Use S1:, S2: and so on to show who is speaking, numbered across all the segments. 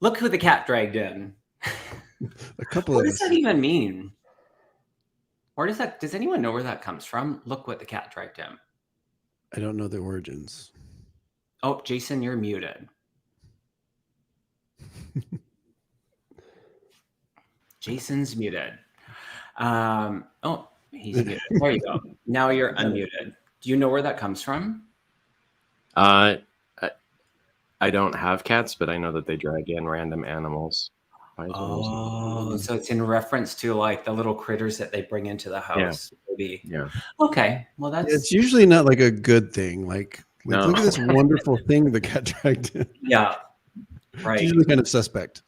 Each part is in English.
S1: Look who the cat dragged in.
S2: A couple
S1: What
S2: of
S1: does
S2: us.
S1: that even mean? Or does anyone know where that comes from? Look what the cat dragged in.
S2: I don't know the origins.
S1: Oh, Jason, you're muted. Jason's muted. Oh, he's muted. There you go. Now you're unmuted. Do you know where that comes from?
S3: I don't have cats, but I know that they drag in random animals.
S1: Oh, so it's in reference to like the little critters that they bring into the house. Maybe.
S3: Yeah.
S1: Okay. Well, that's
S2: It's usually not like a good thing. Like
S3: No.
S2: look at this wonderful thing the cat dragged in.
S1: yeah. Right.
S2: It's usually kind of suspect.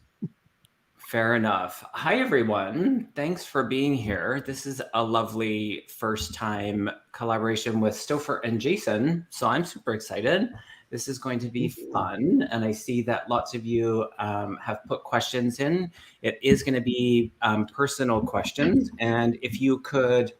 S1: Fair enough. Hi, everyone. Thanks for being here. This is a lovely first time collaboration with Stouffer and Jason. So I'm super excited. This is going to be fun. And I see that lots of you have put questions in. It is going to be personal questions. And if you could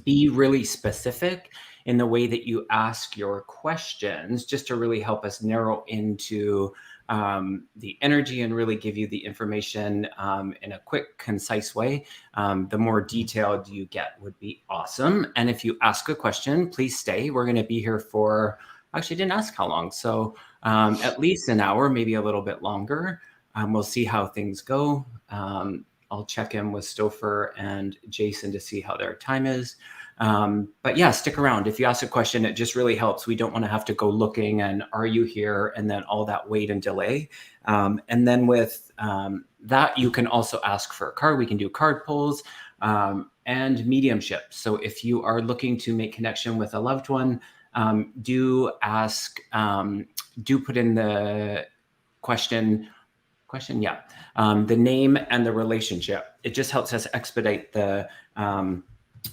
S1: be really specific in the way that you ask your questions, just to really help us narrow into the energy and really give you the information in a quick, concise way. The more detailed you get would be awesome. And if you ask a question, please stay. We're going to be here for, actually, I didn't ask how long. So at least an hour, maybe a little bit longer. We'll see how things go. I'll check in with Stouffer and Jason to see how their time is. But yeah, stick around. If you ask a question, it just really helps. We don't want to have to go looking and are you here? And then all that wait and delay. And then with that, you can also ask for a card. We can do card pulls and mediumship. So if you are looking to make connection with a loved one, do ask, do put in the question, yeah, the name and the relationship. It just helps us expedite the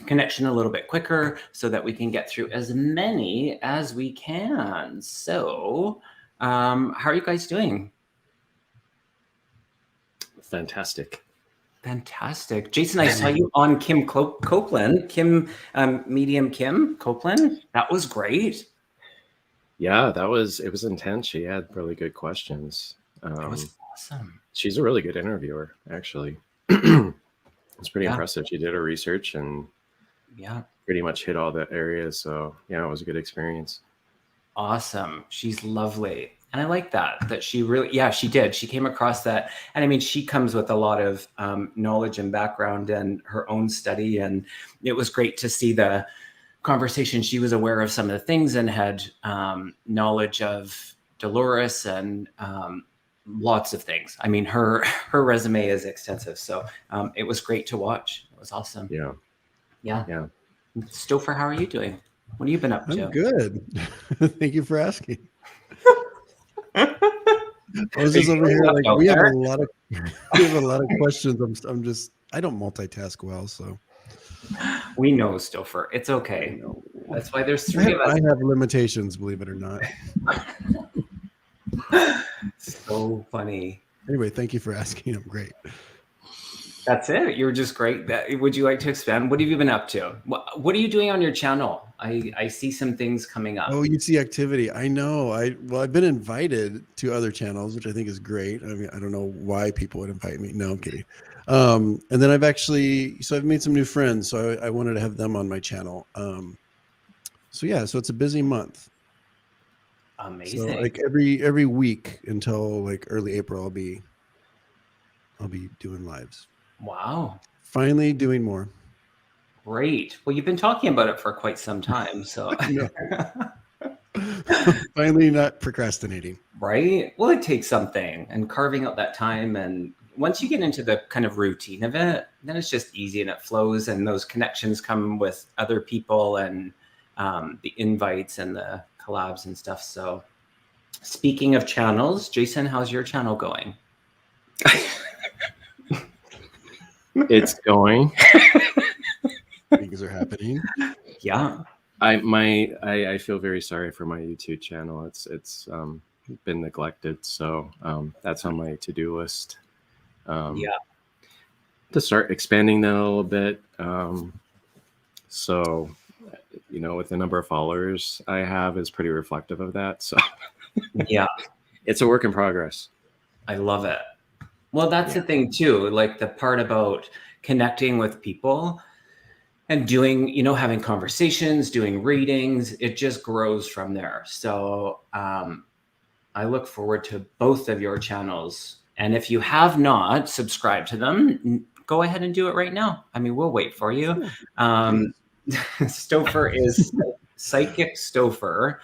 S1: connection a little bit quicker so that we can get through as many as we can. So how are you guys doing?
S3: Fantastic.
S1: Jason, I saw you on Kim Copeland, Medium Kim Copeland. That was great.
S3: Yeah, it was intense. She had really good questions.
S1: That was awesome.
S3: She's a really good interviewer, actually. It's pretty impressive. She did her research and pretty much hit all the areas. So yeah, it was a good experience.
S1: Awesome. She's lovely. And I like that she really, she did. She came across that. And I mean, she comes with a lot of knowledge and background and her own study. And it was great to see the conversation. She was aware of some of the things and had knowledge of Dolores and lots of things. I mean, her resume is extensive. So it was great to watch. It was awesome. Yeah. Stouffer, how are you doing? What have you been up to?
S2: I'm good. Thank you for asking. I was just over here like we have a lot of questions. I don't multitask well, so
S1: we know, Stouffer. It's okay. That's why there's three of us.
S2: I have limitations, believe it or not.
S1: So funny.
S2: Anyway, thank you for asking. I'm great.
S1: That's it. You're just great. Would you like to expand? What have you been up to? What are you doing on your channel? I see some things coming up.
S2: Oh, you see activity. I know. I've been invited to other channels, which I think is great. I mean, I don't know why people would invite me. No, I'm kidding. And then I've made some new friends. So I wanted to have them on my channel. So it's a busy month.
S1: Amazing.
S2: So like every week until like early April, I'll be doing lives.
S1: Wow.
S2: Finally doing more.
S1: Great. Well, you've been talking about it for quite some time. So
S2: finally not procrastinating.
S1: Right. Well, it takes something and carving out that time. And once you get into the kind of routine of it, then it's just easy and it flows. And those connections come with other people and the invites and the collabs and stuff. So speaking of channels, Jason, how's your channel going?
S3: It's going.
S2: Things are happening.
S1: Yeah.
S3: I feel very sorry for my YouTube channel. It's been neglected, so that's on my to-do list. To start expanding that a little bit. So, with the number of followers I have is pretty reflective of that. So,
S1: yeah,
S3: it's a work in progress.
S1: I love it. Well, that's the thing too, like the part about connecting with people and doing, having conversations, doing readings, it just grows from there. So I look forward to both of your channels. And if you have not subscribed to them, go ahead and do it right now. I mean, we'll wait for you. Stouffer is Psychic Stouffer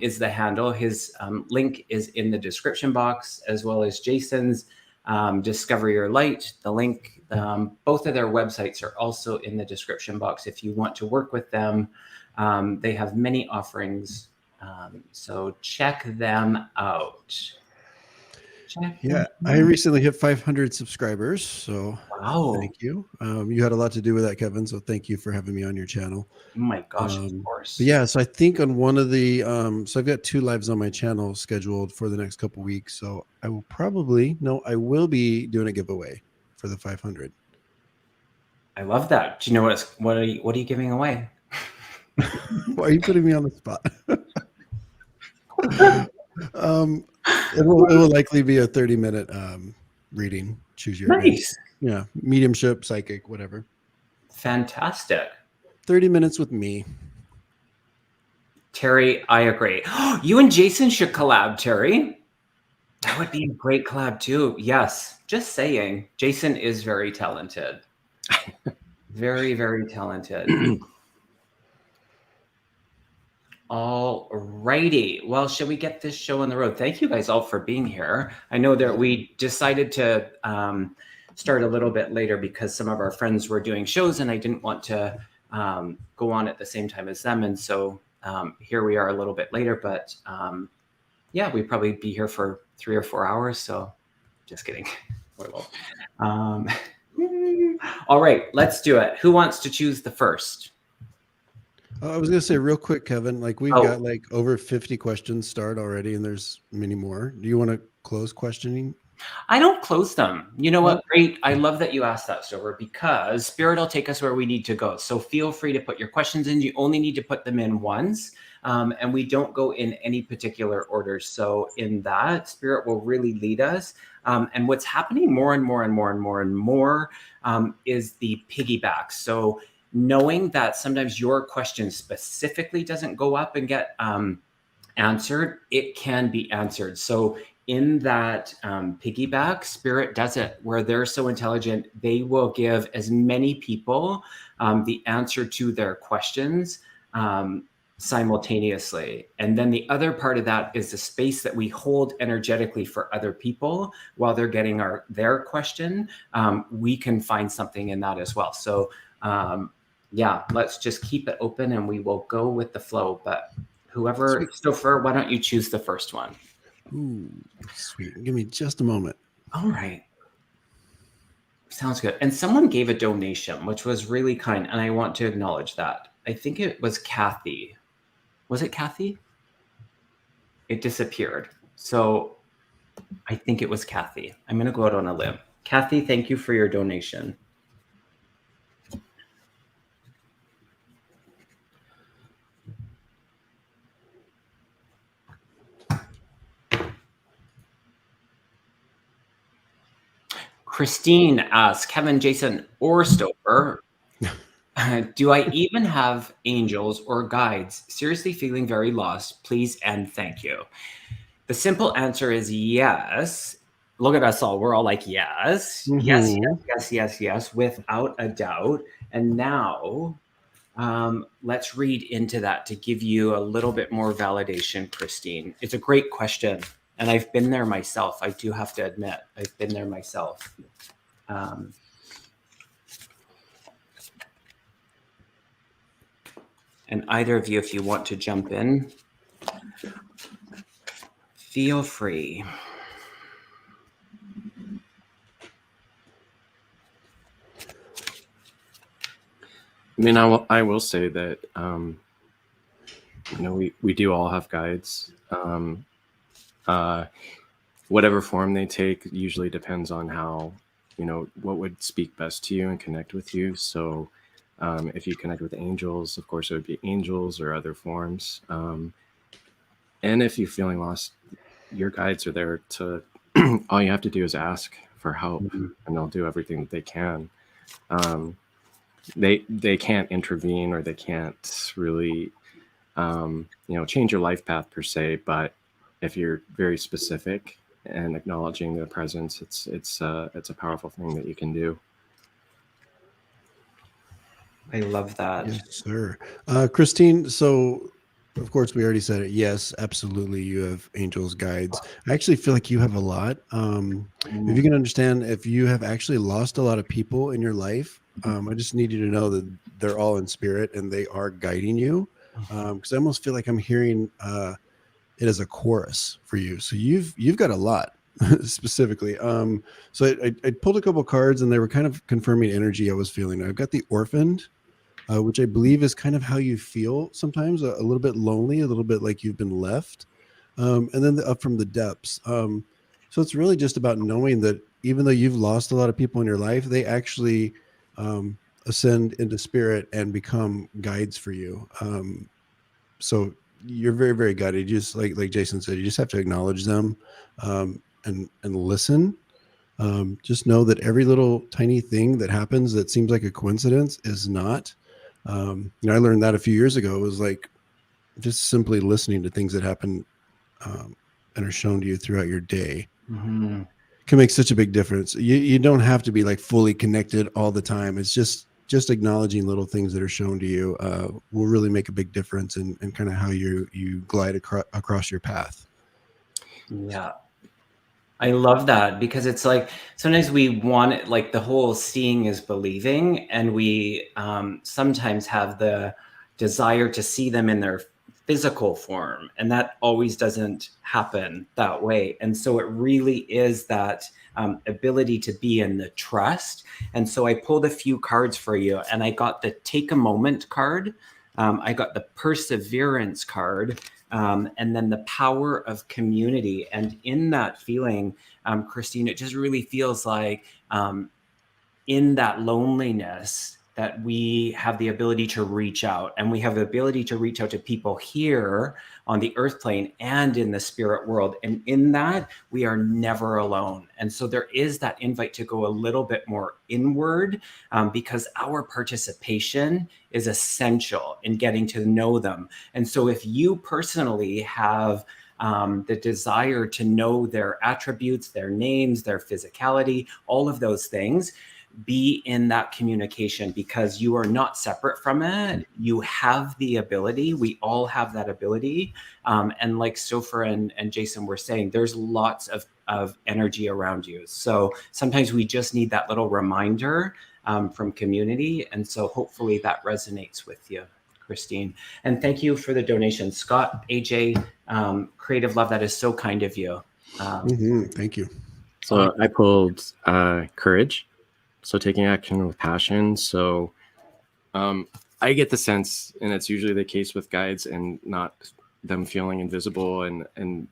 S1: is the handle. His link is in the description box, as well as Jason's Discover Your Light. The link, both of their websites are also in the description box if you want to work with them. They have many offerings. So check them out.
S2: I recently hit 500 subscribers, so
S1: wow.
S2: Thank you. You had a lot to do with that, Kevin, so thank you for having me on your channel.
S1: Oh my gosh, of course.
S2: But yeah, so I think on one of the so I've got 2 lives on my channel scheduled for the next couple weeks, so I will be doing a giveaway for the 500.
S1: I love that. Do you know what are you giving away?
S2: Why are you putting me on the spot? It will likely be a 30-minute reading. Choose your
S1: nice.
S2: Mediumship, psychic, whatever.
S1: Fantastic.
S2: 30 minutes with me.
S1: Terry, I agree. You and Jason should collab, Terry. That would be a great collab too. Yes, just saying. Jason is very talented. Very, very talented. All righty. Well, shall we get this show on the road? Thank you guys all for being here. I know that we decided to start a little bit later because some of our friends were doing shows and I didn't want to go on at the same time as them. And so here we are a little bit later, but we'd probably be here for 3 or 4 hours. So just kidding. All right, let's do it. Who wants to choose the first?
S2: I was going to say real quick, Kevin, like we've got like over 50 questions started already and there's many more. Do you want to close questioning?
S1: I don't close them. You know what? Great. I love that you asked that, Stover, because Spirit will take us where we need to go. So feel free to put your questions in. You only need to put them in once. And we don't go in any particular order. So in that, Spirit will really lead us. And what's happening more and more and more and more and more is the piggyback. So knowing that sometimes your question specifically doesn't go up and get answered, it can be answered. So in that piggyback, Spirit does it where they're so intelligent, they will give as many people the answer to their questions simultaneously. And then the other part of that is the space that we hold energetically for other people while they're getting their question. We can find something in that as well. So let's just keep it open and we will go with the flow. But whoever, Stouffer, why don't you choose the first one?
S2: Ooh, sweet. Give me just a moment.
S1: All right. Sounds good. And someone gave a donation, which was really kind. And I want to acknowledge that. I think it was Kathy. Was it Kathy? It disappeared. So I think it was Kathy. I'm going to go out on a limb. Kathy, thank you for your donation. Christine asks, Kevin, Jason, or Stouffer, do I even have angels or guides? Seriously feeling very lost. Please and thank you. The simple answer is yes. Look at us all. We're all like, yes, yes, without a doubt. And now let's read into that to give you a little bit more validation, Christine. It's a great question. And I've been there myself. I do have to admit, I've been there myself. And either of you, if you want to jump in, feel free.
S3: I mean, I will say that, we do all have guides. Whatever form they take usually depends on how, what would speak best to you and connect with you. So if you connect with angels, of course, it would be angels or other forms. And if you're feeling lost, your guides are there to all you have to do is ask for help,
S1: Mhm.
S3: and they'll do everything that they can. They can't intervene, or they can't really change your life path per se, but if you're very specific and acknowledging their presence, it's a powerful thing that you can do.
S1: I love that.
S2: Yes, sir. Christine, so of course we already said it. Yes, absolutely. You have angels, guides. I actually feel like you have a lot. If you can understand, if you have actually lost a lot of people in your life, I just need you to know that they're all in spirit and they are guiding you. Because I almost feel like I'm hearing it as a chorus for you. So you've got a lot specifically. So I pulled a couple cards and they were kind of confirming energy I was feeling. I've got the orphaned, which I believe is kind of how you feel sometimes, a little bit lonely, a little bit like you've been left. And then the up from the depths. So it's really just about knowing that even though you've lost a lot of people in your life, they actually ascend into spirit and become guides for you. So you're very, very guided. You just like Jason said, you just have to acknowledge them and listen. Just know that every little tiny thing that happens that seems like a coincidence is not. I learned that a few years ago. It was like just simply listening to things that happen and are shown to you throughout your day can make such a big difference. You don't have to be like fully connected all the time. It's just acknowledging little things that are shown to you will really make a big difference in kind of how you glide across your path.
S1: Yeah. I love that, because it's like sometimes we want it, like the whole seeing is believing, and we sometimes have the desire to see them in their physical form, and that always doesn't happen that way. And so it really is that ability to be in the trust. And so I pulled a few cards for you, and I got the Take a Moment card. I got the Perseverance card. And then the power of community. And in that feeling, Christine, it just really feels like in that loneliness that we have the ability to reach out, and we have the ability to reach out to people here on the earth plane and in the spirit world. And in that, we are never alone. And so there is that invite to go a little bit more inward, because our participation is essential in getting to know them. And so if you personally have the desire to know their attributes, their names, their physicality, all of those things, be in that communication, because you are not separate from it. You have the ability. We all have that ability. And like Sofer and Jason were saying, there's lots of energy around you. So sometimes we just need that little reminder from community. And so hopefully that resonates with you, Christine. And thank you for the donation. Scott, AJ, Creative Love, that is so kind of you.
S2: Thank you.
S3: So I pulled courage. So taking action with passion. So I get the sense, and it's usually the case with guides, and not them feeling invisible. And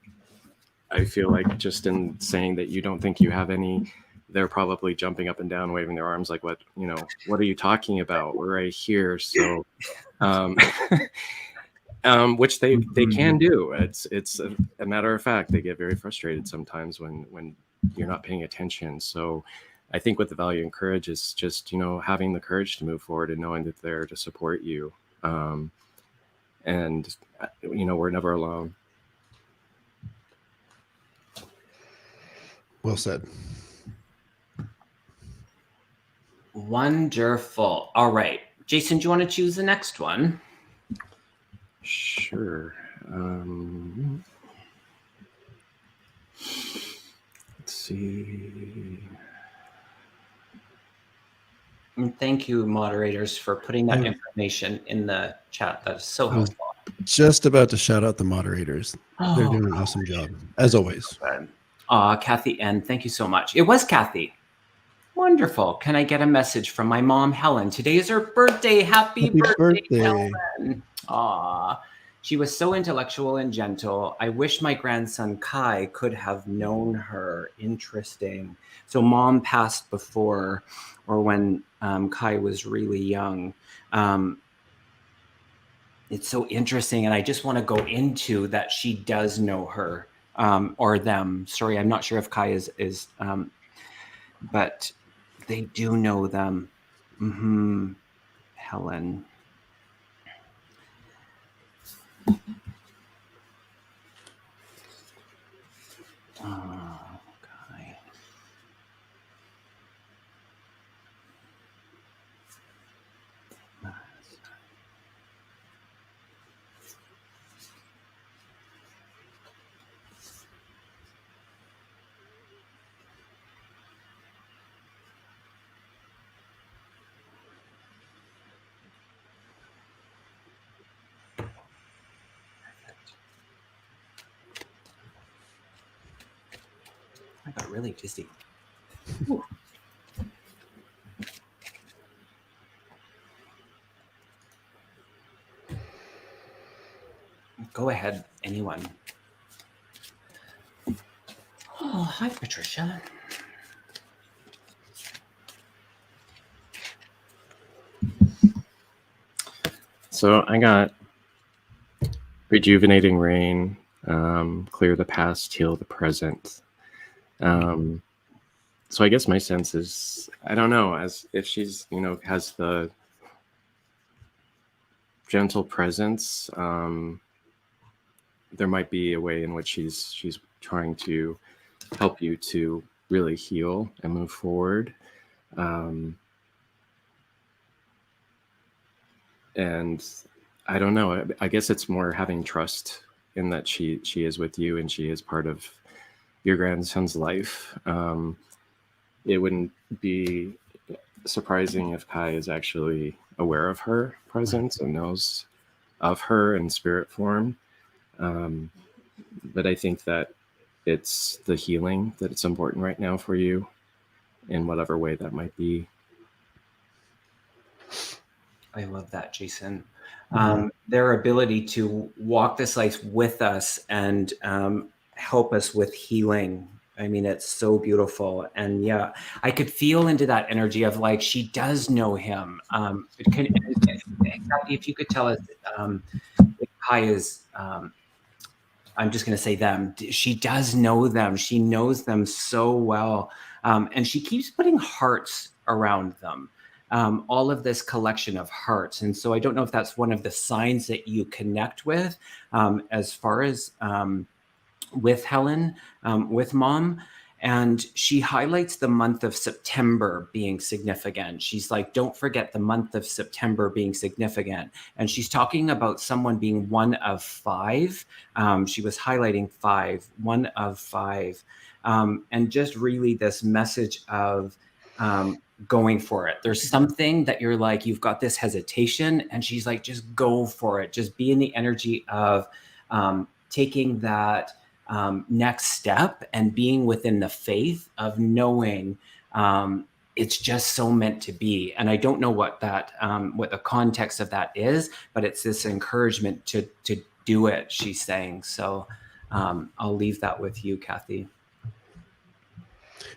S3: I feel like just in saying that you don't think you have any, they're probably jumping up and down, waving their arms like, what are you talking about? We're right here. So, which they can do. It's a matter of fact, they get very frustrated sometimes when you're not paying attention. So I think what the value and courage is just, having the courage to move forward and knowing that they're to support you. And, we're never alone.
S2: Well said.
S1: Wonderful. All right. Jason, do you want to choose the next one?
S3: Sure. Let's see.
S1: And thank you, moderators, for putting that information in the chat. That is so helpful.
S2: Just about to shout out the moderators. They're doing an awesome job, as always.
S1: Kathy N., thank you so much. It was Kathy. Wonderful. Can I get a message from my mom, Helen? Today is her birthday. Happy birthday, Helen. She was so intellectual and gentle. I wish my grandson Kai could have known her. Interesting. So mom passed before, or when Kai was really young. It's so interesting. And I just want to go into that she does know her or them. Sorry, I'm not sure if Kai is but they do know them. Helen. Kai. I got really dizzy. Ooh. Go ahead, anyone. Oh, hi, Patricia.
S3: So I got rejuvenating rain, clear the past, heal the present. So I guess my sense is, I don't know, as if she's, has the gentle presence, there might be a way in which she's trying to help you to really heal and move forward. And I don't know, I guess it's more having trust in that she is with you and she is part of your grandson's life. It wouldn't be surprising if Kai is actually aware of her presence and knows of her in spirit form. But I think that it's the healing that it's important right now for you in whatever way that might be.
S1: I love that, Jason. Their ability to walk this life with us and help us with healing. I mean, it's so beautiful. And yeah, I could feel into that energy of like, she does know him. If you could tell us if Kai is, I'm just going to say them. She does know them. She knows them so well. And she keeps putting hearts around them. All of this collection of hearts. And so I don't know if that's one of the signs that you connect with as far as with Helen, with Mom. And she highlights the month of September being significant. She's like, don't forget the month of September being significant. And she's talking about someone being one of five. She was highlighting five, one of five. And just really this message of going for it. There's something that you're like, you've got this hesitation, and she's like, just go for it. Just be in the energy of taking that next step and being within the faith of knowing it's just so meant to be. And I don't know what that what the context of that is, but it's this encouragement to do it, she's saying. So I'll leave that with you, Kathy.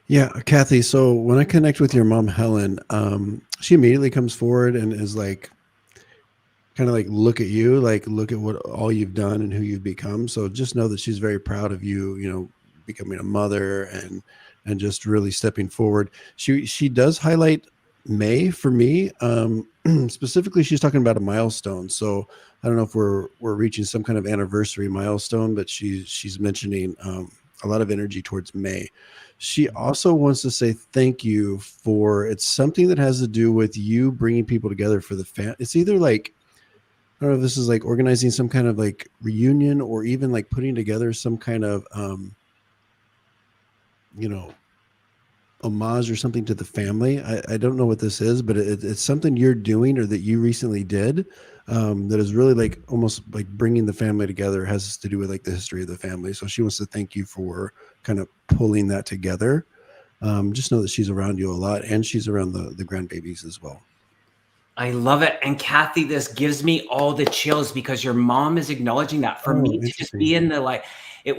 S2: Yeah, Kathy. So when I connect with your mom, Helen, she immediately comes forward and is like, kind of like, look at you, like, look at what all you've done and who you've become. So just know that she's very proud of you, becoming a mother and just really stepping forward. She does highlight May for me. Specifically, she's talking about a milestone. So I don't know if we're reaching some kind of anniversary milestone, but she's mentioning a lot of energy towards May. She also wants to say thank you for, it's something that has to do with you bringing people together for the family. It's either like, I don't know if this is like organizing some kind of like reunion or even like putting together some kind of, homage or something to the family. I don't know what this is, but it's something you're doing or that you recently did that is really like almost like bringing the family together. It has to do with like the history of the family. So she wants to thank you for kind of pulling that together. Just know that she's around you a lot, and she's around the grandbabies as well.
S1: I love it. And Kathy, this gives me all the chills because your mom is acknowledging that. For me to just be in the like,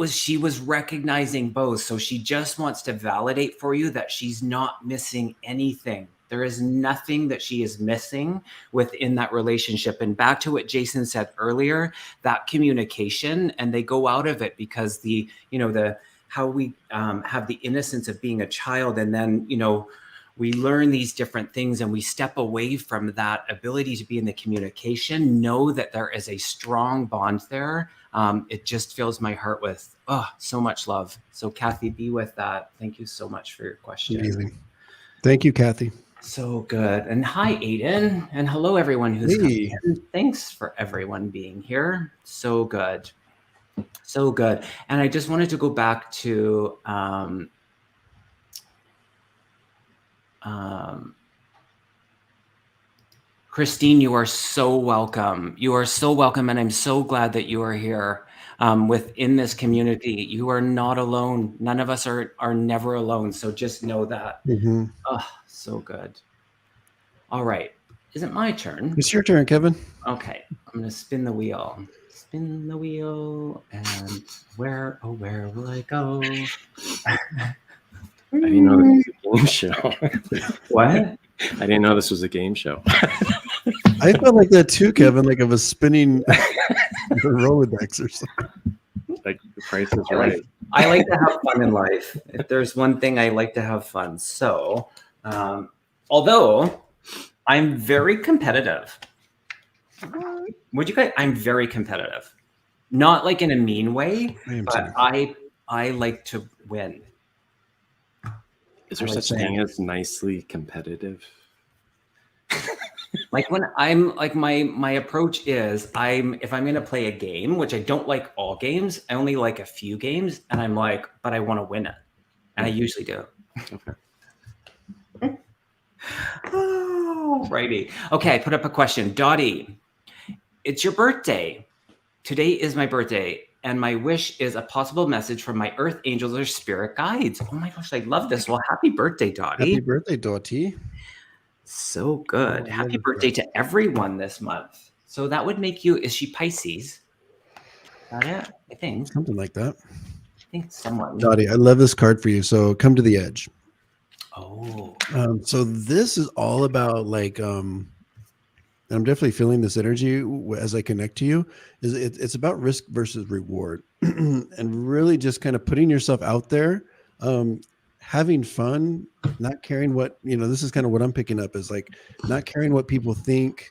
S1: she was recognizing both. So she just wants to validate for you that she's not missing anything. There is nothing that she is missing within that relationship. And back to what Jason said earlier, that communication, and they go out of it because how we have the innocence of being a child, and then, we learn these different things and we step away from that ability to be in the communication, know that there is a strong bond there. It just fills my heart with so much love. So Kathy, be with that. Thank you so much for your question.
S2: Amazing. Thank you, Kathy.
S1: So good. And hi, Aiden. And hello, everyone who's coming in. Thanks for everyone being here. So good. So good. And I just wanted to go back to Christine, you are so welcome. You are so welcome. And I'm so glad that you are here within this community. You are not alone. None of us are never alone. So just know that.
S2: Mm-hmm.
S1: Oh, so good. All right. Is it my turn?
S2: It's your turn, Kevin.
S1: Okay. I'm going to spin the wheel. Spin the wheel. And where will I go?
S3: I didn't know this was a game show.
S1: What?
S3: I didn't know this was a game show.
S2: I felt like that too, Kevin, like I was spinning Rolodex or something.
S3: Like the Price is Right.
S1: I like to have fun in life. If there's one thing, I like to have fun. So, although I'm very competitive. Would you guys? I'm very competitive. Not like in a mean way, but I like to win.
S3: Is there such a thing as nicely competitive?
S1: Like when I'm like my approach is if I'm going to play a game, which I don't like all games, I only like a few games, and I'm like, but I want to win it, and I usually do. Okay. Oh, righty. Okay, I put up a question. Dottie, it's your birthday. Today is my birthday. And my wish is a possible message from my earth angels or spirit guides. Oh my gosh, I love this. Well, happy birthday, Dottie.
S2: Happy birthday, Dottie.
S1: So good. Happy birthday to everyone this month. So that would make you, is she Pisces? Not it, I think.
S2: Something like that.
S1: I think someone.
S2: Dottie, I love this card for you. So come to the edge.
S1: Oh.
S2: So this is all about like, I'm definitely feeling this energy as I connect to you. It's about risk versus reward, and really just kind of putting yourself out there, having fun, not caring what, this is kind of what I'm picking up is like not caring what people think,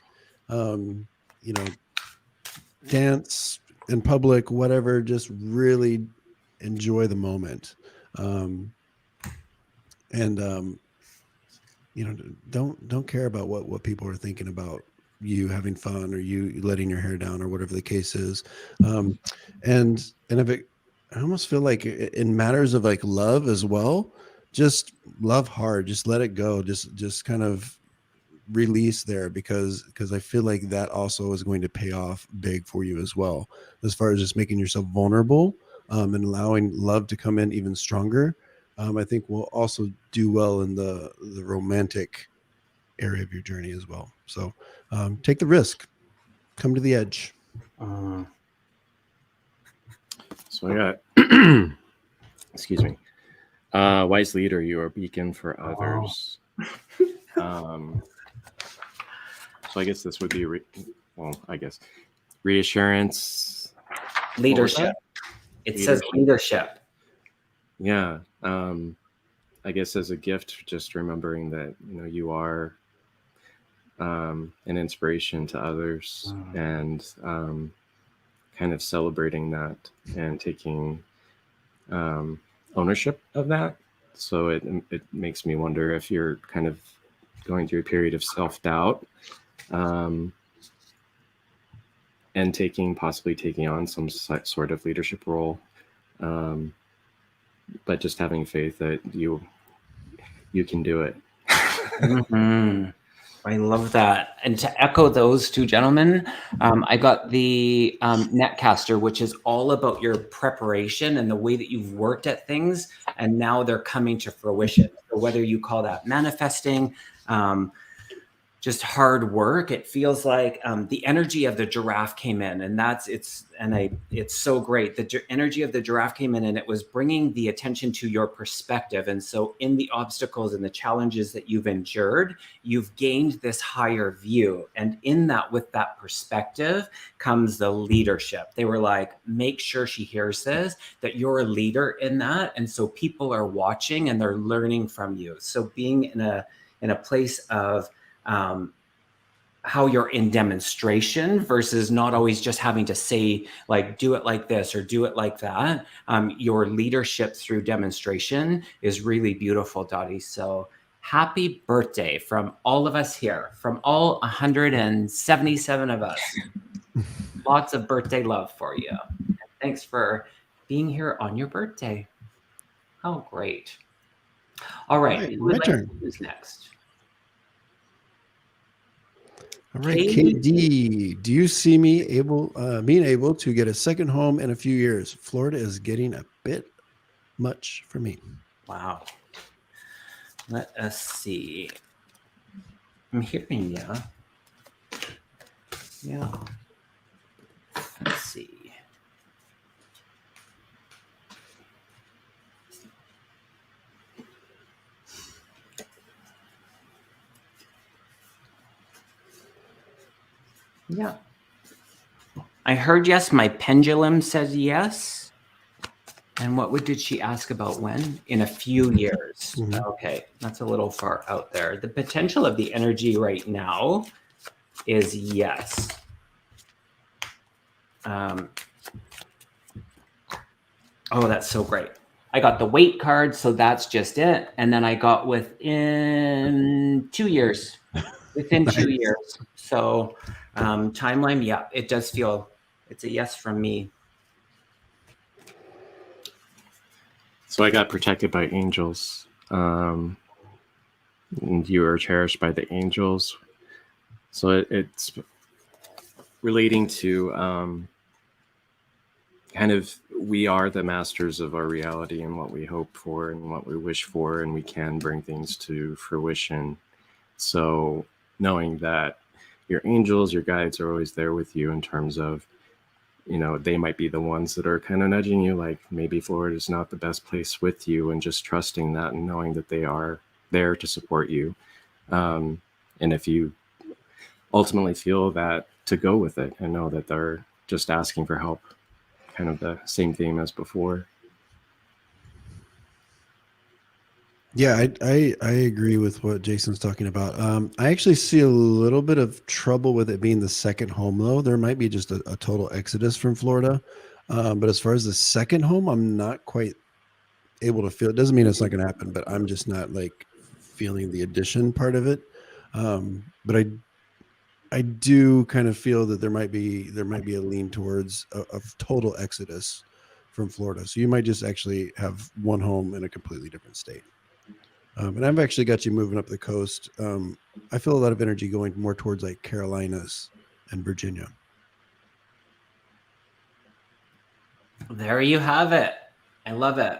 S2: dance in public, whatever, just really enjoy the moment. Don't care about what people are thinking about you having fun or you letting your hair down or whatever the case is. And I almost feel like in matters of like love as well, just love hard, just let it go. Just kind of release there because I feel like that also is going to pay off big for you as well, as far as just making yourself vulnerable, and allowing love to come in even stronger. I think will also do well in the romantic area of your journey as well. So take the risk, come to the edge.
S3: So I got, excuse me, wise leader, you are a beacon for others. So I guess this would be, reassurance.
S1: Leadership. It says leadership.
S3: Yeah. I guess as a gift, just remembering that, you are an inspiration to others, and kind of celebrating that and taking ownership of that. So it makes me wonder if you're kind of going through a period of self-doubt, and possibly taking on some sort of leadership role, but just having faith that you can do it.
S1: Mm-hmm. I love that. And to echo those two gentlemen, I got the Netcaster, which is all about your preparation and the way that you've worked at things, and now they're coming to fruition. So whether you call that manifesting, just hard work. It feels like the energy of the giraffe came in, and it's so great. The energy of the giraffe came in, and it was bringing the attention to your perspective. And so in the obstacles and the challenges that you've endured, you've gained this higher view. And in that, with that perspective comes the leadership. They were like, make sure she hears this, that you're a leader in that. And so people are watching and they're learning from you. So being in a place of how you're in demonstration versus not always just having to say, like, do it like this or do it like that. Your leadership through demonstration is really beautiful, Dottie. So happy birthday from all of us here, from all 177 of us. Lots of birthday love for you. And thanks for being here on your birthday. Oh, great. All right.
S2: My turn.
S1: Who's next?
S2: All right, KD, do you see me being able to get a second home in a few years? Florida is getting a bit much for me.
S1: Wow. Let us see. I'm hearing you. Yeah. Let's see. Yeah. I heard yes. My pendulum says yes. And what did she ask about when? In a few years. Mm-hmm. Okay. That's a little far out there. The potential of the energy right now is yes. Oh, that's so great. I got the wait card, so that's just it. And then I got within 2 years. Within nice. 2 years. So timeline, yeah, it does feel, it's a yes from me.
S3: So I got protected by angels. And you are cherished by the angels. So it's relating to kind of, we are the masters of our reality and what we hope for and what we wish for, and we can bring things to fruition. So knowing that your angels, your guides are always there with you in terms of, they might be the ones that are kind of nudging you, like maybe Florida is not the best place with you, and just trusting that and knowing that they are there to support you. And if you ultimately feel that, to go with it and know that they're just asking for help, kind of the same theme as before.
S2: Yeah, I agree with what Jason's talking about. I actually see a little bit of trouble with it being the second home, though. There might be just a total exodus from Florida. But as far as the second home, I'm not quite able to feel it. Doesn't mean it's not going to happen, but I'm just not like feeling the addition part of it. But I do kind of feel that there might be a lean towards a total exodus from Florida. So you might just actually have one home in a completely different state. And I've actually got you moving up the coast. I feel a lot of energy going more towards like Carolinas and Virginia.
S1: There you have it. I love it.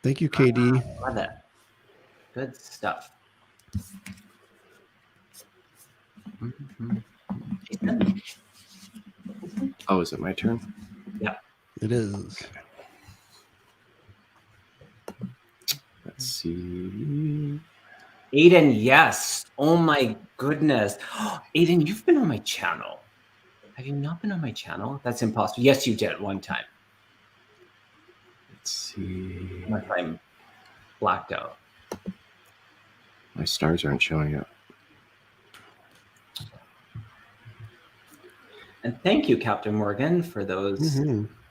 S2: Thank you, KD.
S1: Love it. Good stuff.
S3: Oh, is it my turn?
S1: Yeah.
S2: It is.
S3: Okay. Let's see.
S1: Aiden, yes. Oh my goodness. Aiden, you've been on my channel. Have you not been on my channel? That's impossible. Yes, you did one time.
S3: Let's see.
S1: Unless I'm blacked out.
S3: My stars aren't showing up.
S1: And thank you, Captain Morgan, for those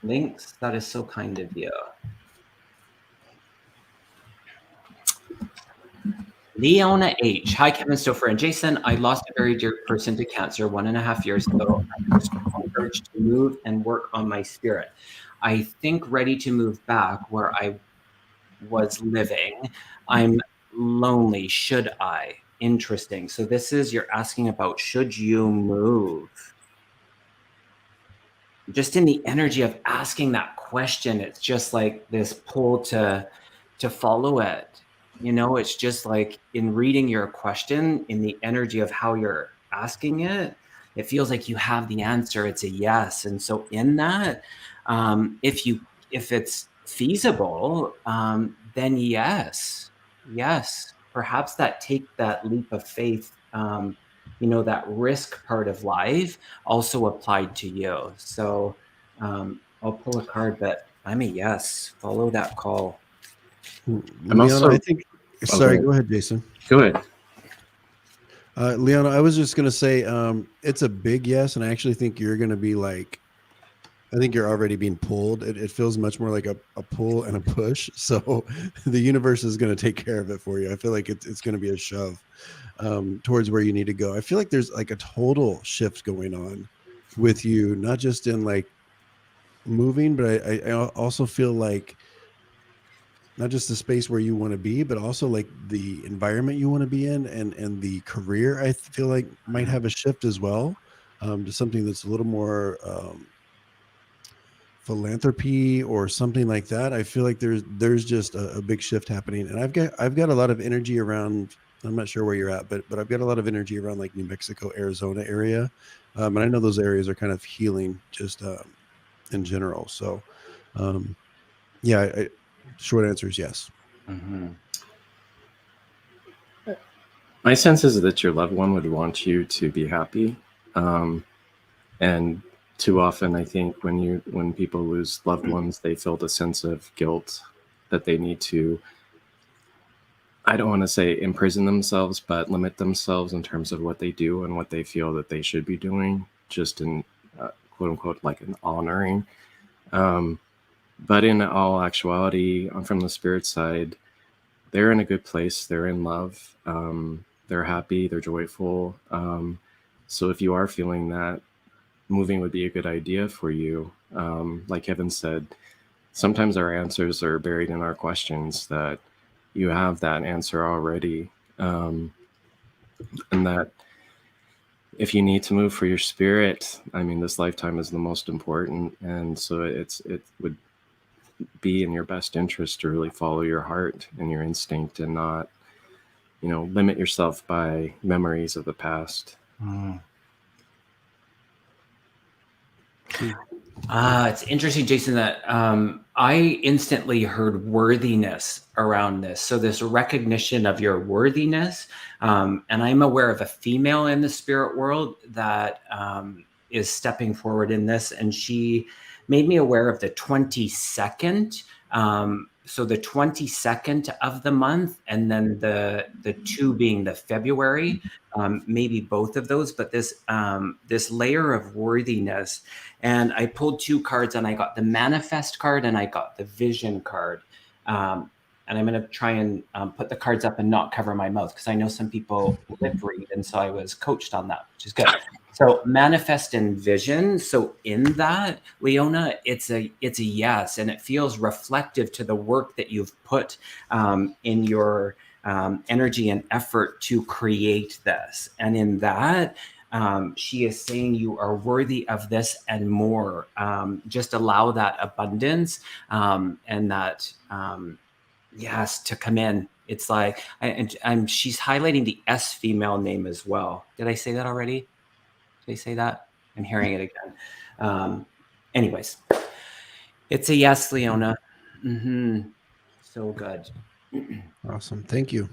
S1: links. That is so kind of you. Leona H. Hi, Kevin, Stouffer, and Jason. I lost a very dear person to cancer 1.5 years ago. I was encouraged to move and work on my spirit. I think ready to move back where I was living. I'm lonely. Should I? Interesting. So this is, you're asking about, should you move? Just in the energy of asking that question, it's just like this pull to follow it. It's just like in reading your question, in the energy of how you're asking it, it feels like you have the answer. It's a yes. And so in that, if it's feasible, then yes, perhaps take that leap of faith, that risk part of life also applied to you. So I'll pull a card, but I'm a yes. Follow that call.
S2: Liana, I think. Sorry, go ahead, Jason.
S3: Go ahead.
S2: Liana, I was just going to say it's a big yes, and I actually think you're going to be like, I think you're already being pulled. It feels much more like a pull and a push. So the universe is going to take care of it for you. I feel like it's going to be a shove towards where you need to go. I feel like there's like a total shift going on with you, not just in like moving, but I also feel like not just the space where you want to be, but also like the environment you want to be in, and the career I feel like might have a shift as well, to something that's a little more philanthropy or something like that. I feel like there's just a big shift happening, and I've got a lot of energy around. I'm not sure where you're at, but I've got a lot of energy around like New Mexico, Arizona area, and I know those areas are kind of healing just in general. So, yeah. Short answer is yes.
S1: Mm-hmm.
S3: My sense is that your loved one would want you to be happy. And too often, I think when people lose loved ones, they feel the sense of guilt that they need to, I don't want to say imprison themselves, but limit themselves in terms of what they do and what they feel that they should be doing, just in quote unquote, like an honoring. But in all actuality, from the spirit side, they're in a good place. They're in love. They're happy. They're joyful. So if you are feeling that, moving would be a good idea for you. Like Kevin said, sometimes our answers are buried in our questions, that you have that answer already. And that if you need to move for your spirit, I mean, this lifetime is the most important. And so it would be in your best interest to really follow your heart and your instinct, and not, limit yourself by memories of the past.
S1: It's interesting, Jason, that I instantly heard worthiness around this. So this recognition of your worthiness, and I'm aware of a female in the spirit world that is stepping forward in this, and she made me aware of the 22nd. So the 22nd of the month, and then the 2 being the February, maybe both of those, but this layer of worthiness. And I pulled 2 cards, and I got the manifest card and I got the vision card. And I'm going to try and put the cards up and not cover my mouth, because I know some people lip read, and so I was coached on that, which is good. So manifest and vision. So in that, Leona, it's a yes, and it feels reflective to the work that you've put in your energy and effort to create this. And in that, she is saying you are worthy of this and more. Just allow that abundance and that yes to come in. It's like, she's highlighting the S female name as well. Did I say that already? Did I say that? I'm hearing it again. Anyways, it's a yes, Leona. Mm-hmm. So good.
S2: Awesome. Thank you.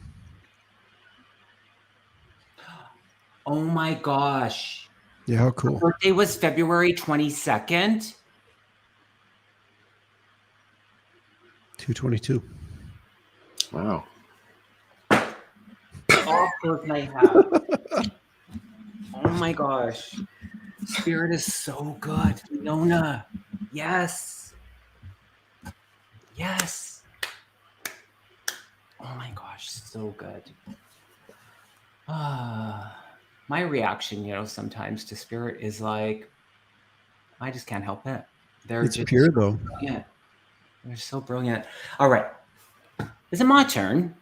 S1: Oh my gosh.
S2: Yeah, how cool.
S1: Her birthday was February 22nd.
S2: 222.
S3: Wow.
S1: Of course I have. Oh my gosh. Spirit is so good. Leona. Yes. Yes. Oh my gosh, so good. My reaction, sometimes to spirit is like, I just can't help it.
S2: It's just pure though.
S1: Yeah. They're so brilliant. All right. Is it my turn?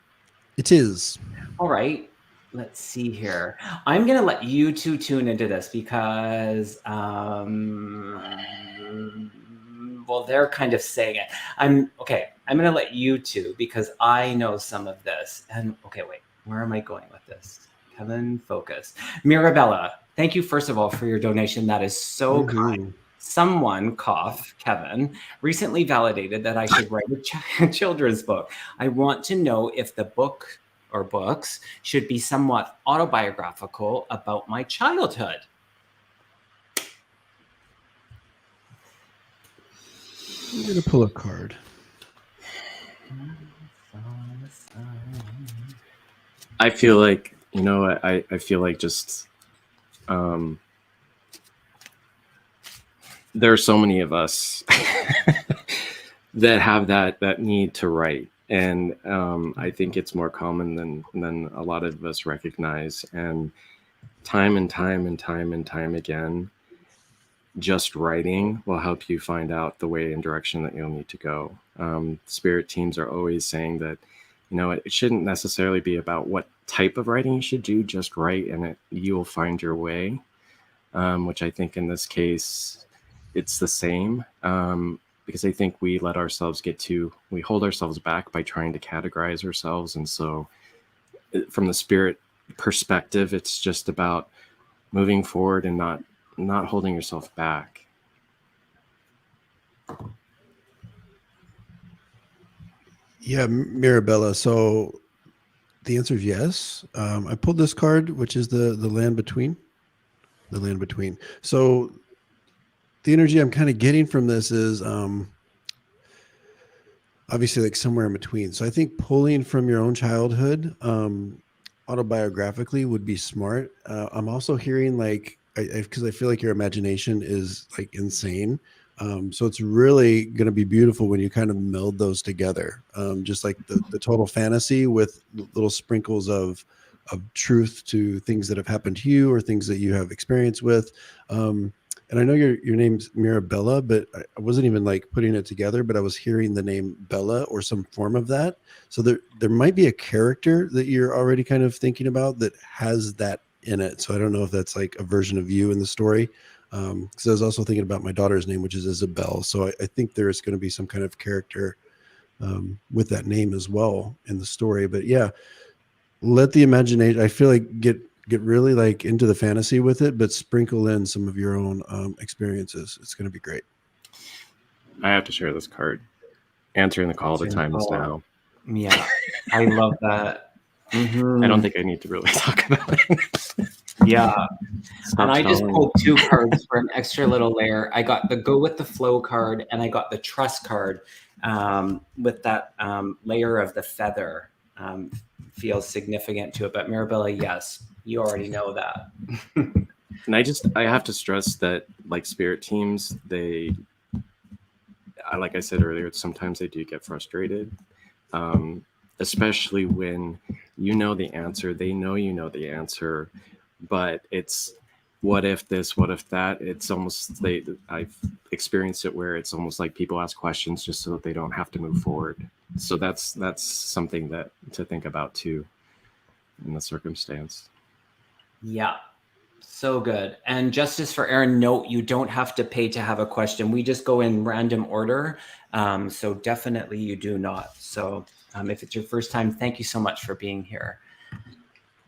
S2: It is.
S1: All right. Let's see here. I'm going to let you 2 tune into this, because well, they're kind of saying it. I'm going to let you two, because I know some of this. And okay, wait, where am I going with this? Kevin, focus. Mirabella, thank you, first of all, for your donation. That is so kind. Someone, Kevin, recently validated that I should write a children's book. I want to know if the book or books should be somewhat autobiographical about my childhood.
S2: I'm going to pull a card.
S3: I feel like, I feel like just, there are so many of us that have that need to write. And I think it's more common than a lot of us recognize. And time again, just writing will help you find out the way and direction that you'll need to go. Spirit teams are always saying that, it shouldn't necessarily be about what type of writing you should do, just write and you'll find your way, which I think in this case, it's the same, because I think we let ourselves we hold ourselves back by trying to categorize ourselves. And so from the spirit perspective, it's just about moving forward and not holding yourself back.
S2: Yeah, Mirabella. So the answer is yes. I pulled this card, which is the land between. The land between. So the energy I'm kind of getting from this is obviously like somewhere in between. So I think pulling from your own childhood autobiographically would be smart. I'm also hearing like, because I feel like your imagination is like insane. So it's really going to be beautiful when you kind of meld those together. Just like the total fantasy with little sprinkles of truth to things that have happened to you or things that you have experience with. And I know your name's Mirabella, but I wasn't even like putting it together, but I was hearing the name Bella or some form of that. So there might be a character that you're already kind of thinking about that has that in it. So I don't know if that's like a version of you in the story. Because I was also thinking about my daughter's name, which is Isabel. So I think there's going to be some kind of character with that name as well in the story. But yeah, let the imagination, I feel like get really like into the fantasy with it, but sprinkle in some of your own experiences. It's going to be great.
S3: I have to share this card. Answering the call, the time is now.
S1: Yeah, I love that. Mm-hmm.
S3: I don't think I need to really talk about it.
S1: Yeah. And I just pulled 2 cards for an extra little layer. I got the Go with the Flow card and I got the Trust card with that layer of the feather. Feels significant to it. But Mirabella, yes, you already know that.
S3: And I have to stress that like spirit teams, like I said earlier, sometimes they do get frustrated. Especially when you know the answer, they know you know the answer, but it's what if this, what if that. It's almost I've experienced it where it's almost like people ask questions just so that they don't have to move forward. So that's something that to think about too in the circumstance.
S1: Yeah, so good. And justice for Aaron, note you don't have to pay to have a question. We just go in random order. So definitely you do not. So if it's your first time, thank you so much for being here.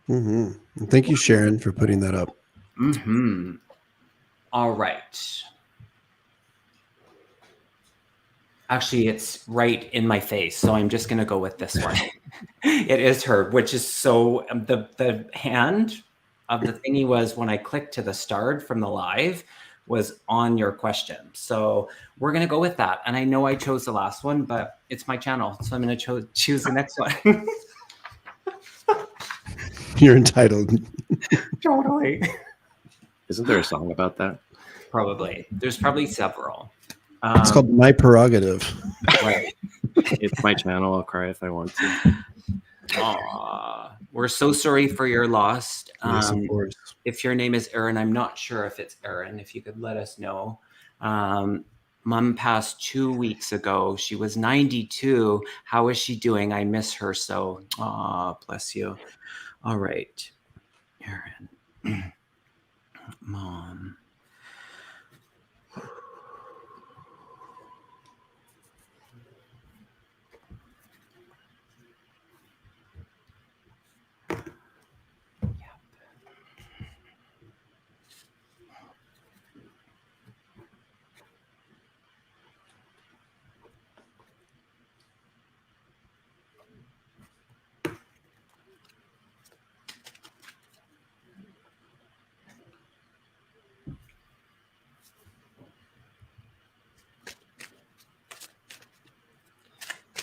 S2: Mm-hmm. Thank you, Sharon, for putting that up.
S1: Mm-hmm. All right. Actually, it's right in my face, so I'm just going to go with this one. It is her, which is so the hand of the thingy was when I clicked to the start from the live was on your question. So we're going to go with that. And I know I chose the last one, but it's my channel. So I'm going to choose the next one.
S2: You're entitled.
S1: Totally.
S3: Isn't there a song about that?
S1: Probably. There's probably several.
S2: It's called My Prerogative.
S1: Right.
S3: It's my channel. I'll cry if I want to.
S1: Aww. We're so sorry for your loss.
S2: Yes, of course.
S1: If your name is Aaron, I'm not sure if it's Aaron. If you could let us know. Mom passed 2 weeks ago. She was 92. How is she doing? I miss her so. Aw, bless you. All right, Aaron. Mom.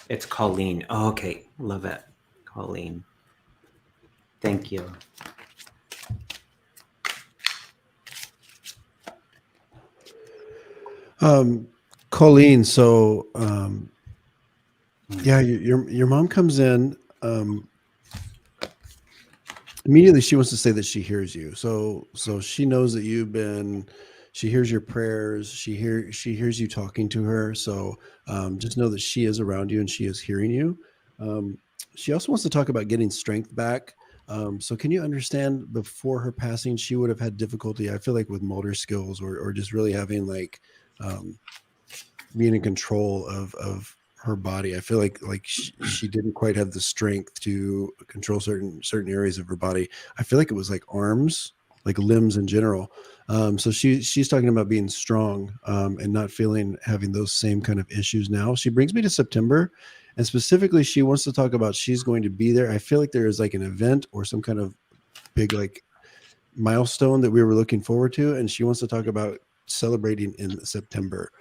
S1: It's Colleen. Oh, okay. Love it. Colleen. Thank you.
S2: Colleen, so yeah, your mom comes in. Immediately she wants to say that she hears you. So she knows that she hears your prayers. She hears you talking to her. So just know that she is around you and she is hearing you. She also wants to talk about getting strength back. So can you understand, before her passing, she would have had difficulty, I feel like, with motor skills, or just really having like being in control of her body. I feel like she didn't quite have the strength to control certain areas of her body. I feel like it was like arms, like limbs in general. So she's talking about being strong, and not having those same kind of issues now. She brings me to September, and specifically she wants to talk about, she's going to be there. I feel like there is like an event or some kind of big like milestone that we were looking forward to, and she wants to talk about celebrating in September.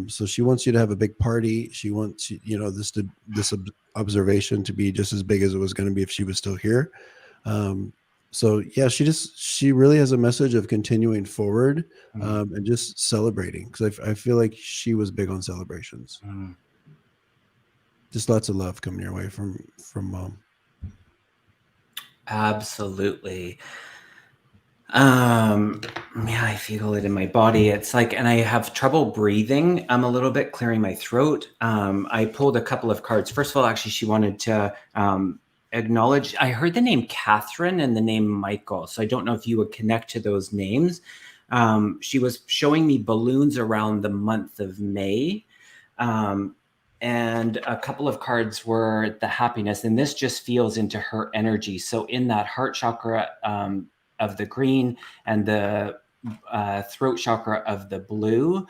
S2: So she wants you to have a big party. She wants this observation to be just as big as it was going to be if she was still here. So yeah, she really has a message of continuing forward, and just celebrating, because I feel like she was big on celebrations. Just lots of love coming your way from mom.
S1: Absolutely. Yeah, I feel it in my body. It's like, and I have trouble breathing. I'm a little bit clearing my throat. I pulled a couple of cards. First of all, actually, she wanted to acknowledge, I heard the name Catherine and the name Michael. So I don't know if you would connect to those names. She was showing me balloons around the month of May. And a couple of cards were the happiness, and this just feels into her energy. So in that heart chakra of the green and the throat chakra of the blue,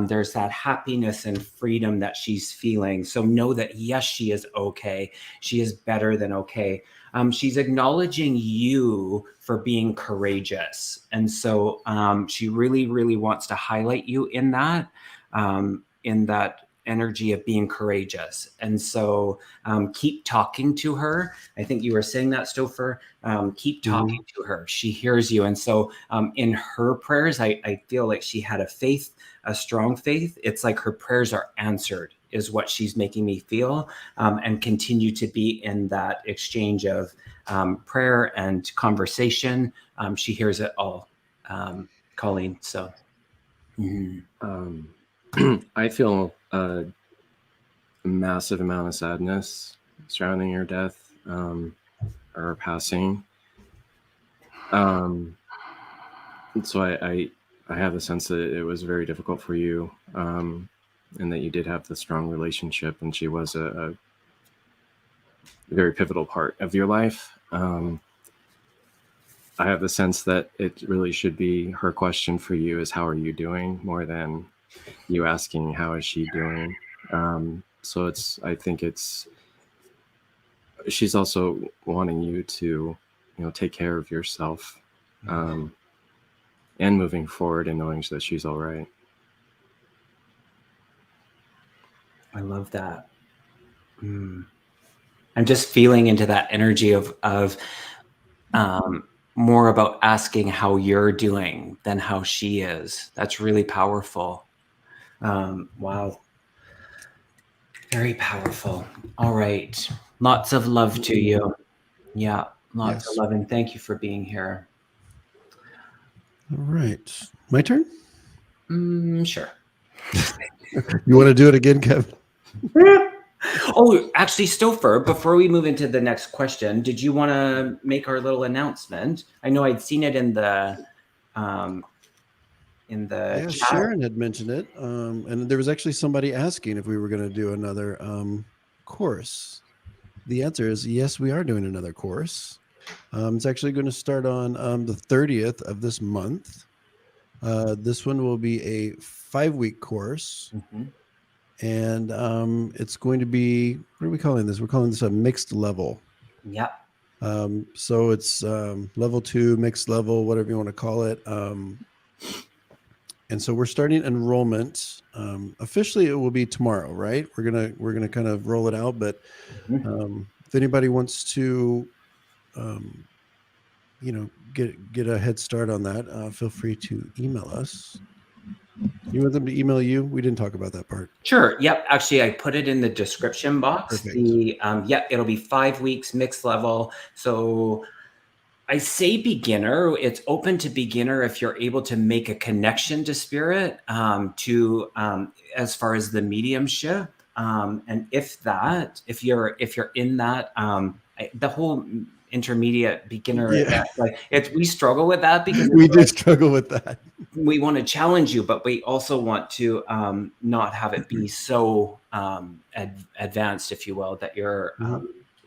S1: there's that happiness and freedom that she's feeling. So know that, yes, she is okay. She is better than okay. She's acknowledging you for being courageous. And so she really, really wants to highlight you in that energy of being courageous. And so keep talking to her. I think you were saying that, Stouffer. Keep talking to her. She hears you. And so in her prayers, I feel like she had a strong faith. It's like her prayers are answered, is what she's making me feel, and continue to be in that exchange of prayer and conversation. She hears it all, Colleen. So
S3: I feel a massive amount of sadness surrounding your death, or her passing. So I have the sense that it was very difficult for you, and that you did have the strong relationship, and she was a very pivotal part of your life. I have the sense that it really should be her question for you is, how are you doing, more than you asking, how is she doing? So I think she's also wanting you to, take care of yourself, and moving forward and knowing that she's all right.
S1: I love that. I'm just feeling into that energy of more about asking how you're doing than how she is. That's really powerful. Wow. Very powerful. All right. Lots of love to you. Yeah. Lots of love. And thank you for being here.
S2: All right. My turn?
S1: Sure.
S2: You want to do it again, Kevin?
S1: Oh, actually, Stouffer, before we move into the next question, did you want to make our little announcement? I know I'd seen it in the chat.
S2: Sharon had mentioned it, and there was actually somebody asking if we were going to do another course. The answer is yes, we are doing another course. It's actually going to start on the 30th of this month. This one will be a 5-week course. And it's going to be, what are we calling this? We're calling this a mixed level.
S1: Yeah.
S2: So it's level 2, mixed level, whatever you want to call it. And so we're starting enrollment. Officially, it will be tomorrow, right? We're gonna kind of roll it out. But if anybody wants to, get a head start on that, feel free to email us. You want them to email you? We didn't talk about that part.
S1: Sure. Yep. Actually, I put it in the description box.
S2: Perfect.
S1: It'll be 5 weeks, mixed level. So I say beginner. It's open to beginner if you're able to make a connection to spirit, as far as the mediumship, and if you're in that, the whole intermediate beginner, we struggle with that because
S2: we do struggle with that.
S1: We want to challenge you, but we also want to not have it be so advanced, if you will, that you're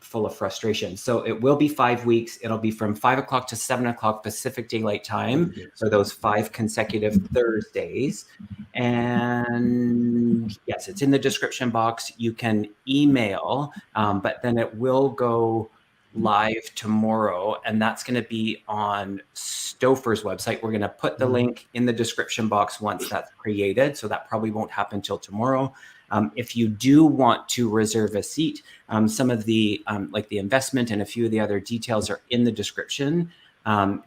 S1: full of frustration. So it will be 5 weeks. It'll be from 5 o'clock to 7 o'clock Pacific Daylight Time for those 5 consecutive Thursdays. And yes, it's in the description box. You can email, but then it will go live tomorrow, and that's going to be on Stouffer's website. We're going to put the link in the description box once that's created, so that probably won't happen till tomorrow. If you do want to reserve a seat, some of the like the investment and a few of the other details are in the description.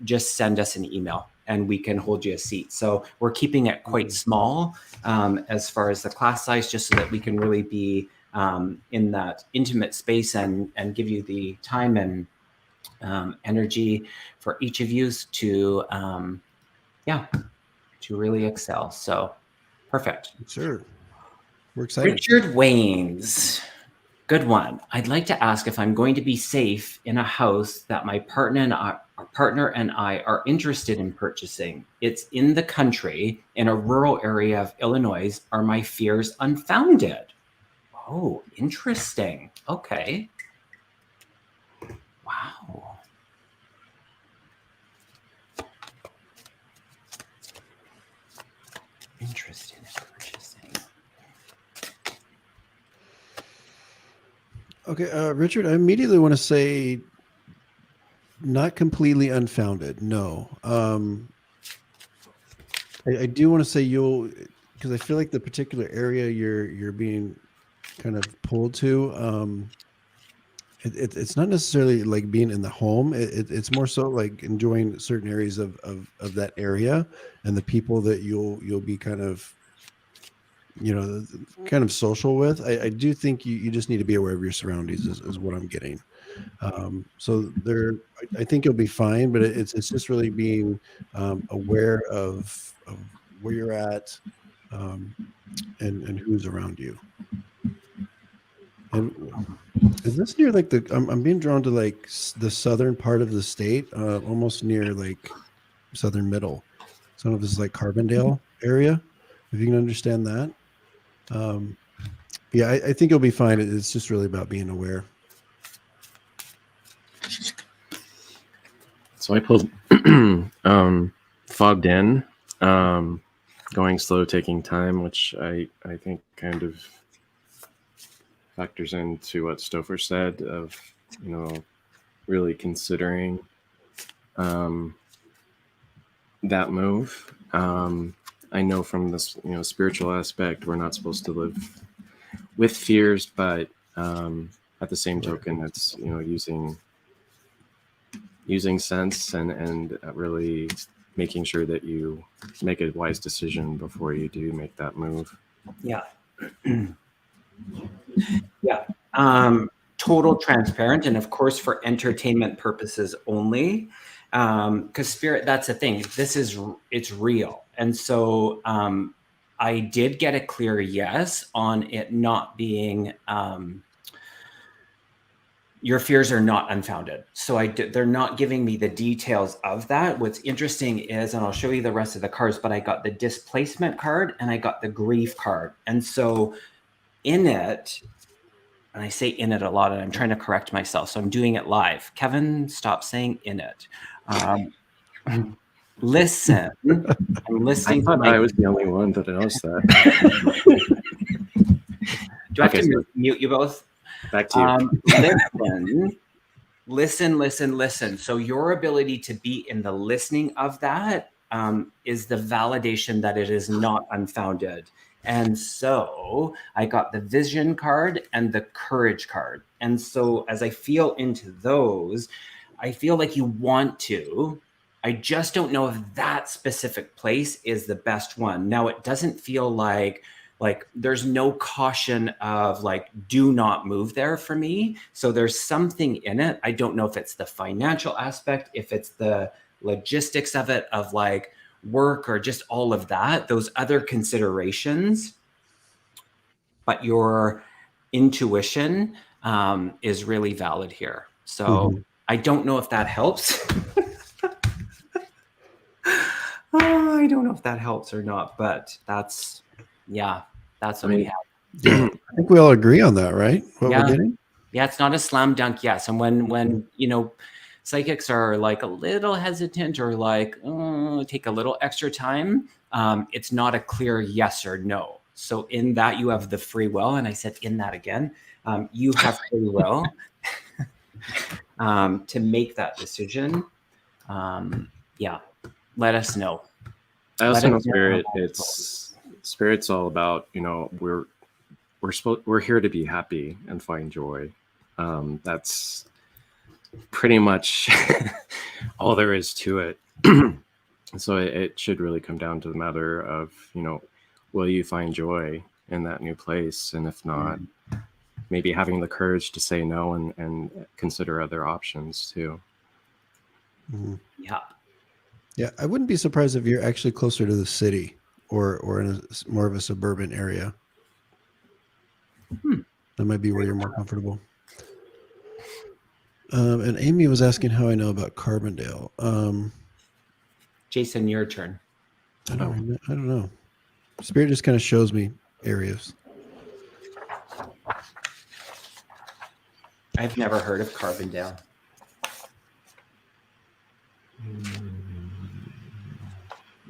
S1: Just send us an email and we can hold you a seat. So we're keeping it quite small as far as the class size, just so that we can really be in that intimate space and give you the time and energy for each of you to really excel. So perfect.
S2: Sure. We're excited.
S1: Richard Waynes, good one. I'd like to ask if I'm going to be safe in a house that my partner and I are interested in purchasing. It's in the country, in a rural area of Illinois. Are my fears unfounded? Oh, interesting. Okay. Wow. Interesting in purchasing.
S2: Okay, Richard, I immediately want to say not completely unfounded. No. I do want to say because I feel like the particular area you're being kind of pulled to, it's not necessarily like being in the home. It's more so like enjoying certain areas of that area and the people that you'll be kind of social with. I do think you just need to be aware of your surroundings is what I'm getting. So I think you'll be fine, but it's just really being aware of where you're at and who's around you. And is this near like I'm being drawn to like the southern part of the state, almost near like southern middle. Some of this is like Carbondale area, if you can understand that. I think you'll be fine. It's just really about being aware.
S3: So I pulled fogged in, going slow, taking time, which I think kind of factors into what Stouffer said of, really considering that move. I know from this, spiritual aspect, we're not supposed to live with fears, but at the same token, it's, using sense and really making sure that you make a wise decision before you do make that move.
S1: Yeah. Yeah. Total transparent. And of course, for entertainment purposes only, because spirit, that's the thing. It's real. And so I did get a clear yes on it not being, your fears are not unfounded. So they're not giving me the details of that. What's interesting is, and I'll show you the rest of the cards, but I got the displacement card and I got the grief card. And so in it, and I say in it a lot, and I'm trying to correct myself, so I'm doing it live. Kevin, stop saying in it. Listen. I'm listening.
S3: I thought I was the only one that noticed that.
S1: Do I have to mute you both?
S3: Back to you.
S1: Listen. So your ability to be in the listening of that is the validation that it is not unfounded. And so I got the vision card and the courage card. And so as I feel into those, I feel like you want to. I just don't know if that specific place is the best one. Now, it doesn't feel like there's no caution of like, do not move there for me. So there's something in it. I don't know if it's the financial aspect, if it's the logistics of it, of like work or just all of that, those other considerations. But your intuition is really valid here. So I don't know if that helps. I don't know if that helps or not, but that's what we have.
S2: Yeah, I think we all agree on that, right? What we're getting?
S1: Yeah, it's not a slam dunk yes. And when psychics are like a little hesitant or like take a little extra time, it's not a clear yes or no. So in that you have the free will, and I said in that again, you have free will to make that decision. Let us know.
S3: I also know Spirit's all about, we're here to be happy and find joy. That's pretty much all there is to it. So it should really come down to the matter of, will you find joy in that new place? And if not, maybe having the courage to say no and consider other options too.
S2: Yeah, I wouldn't be surprised if you're actually closer to the city or in more of a suburban area. That might be where you're more comfortable. And Amy was asking how I know about Carbondale.
S1: Jason, your turn.
S2: I don't know. Spirit just kind of shows me areas.
S1: I've never heard of Carbondale.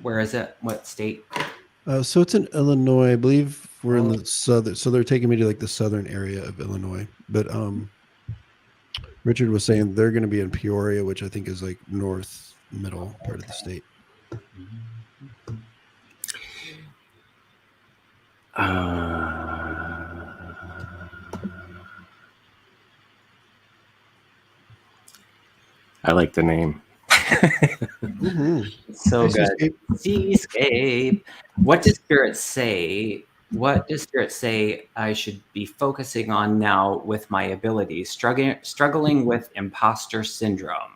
S1: Where is it? What state?
S2: So it's in Illinois. I believe we're in the southern. So they're taking me to like the southern area of Illinois. But Richard was saying they're going to be in Peoria, which I think is like north middle part of the state.
S3: I like the name.
S1: So good. Seascape. What does Spirit say? What does Spirit say I should be focusing on now with my abilities? Struggling with imposter syndrome.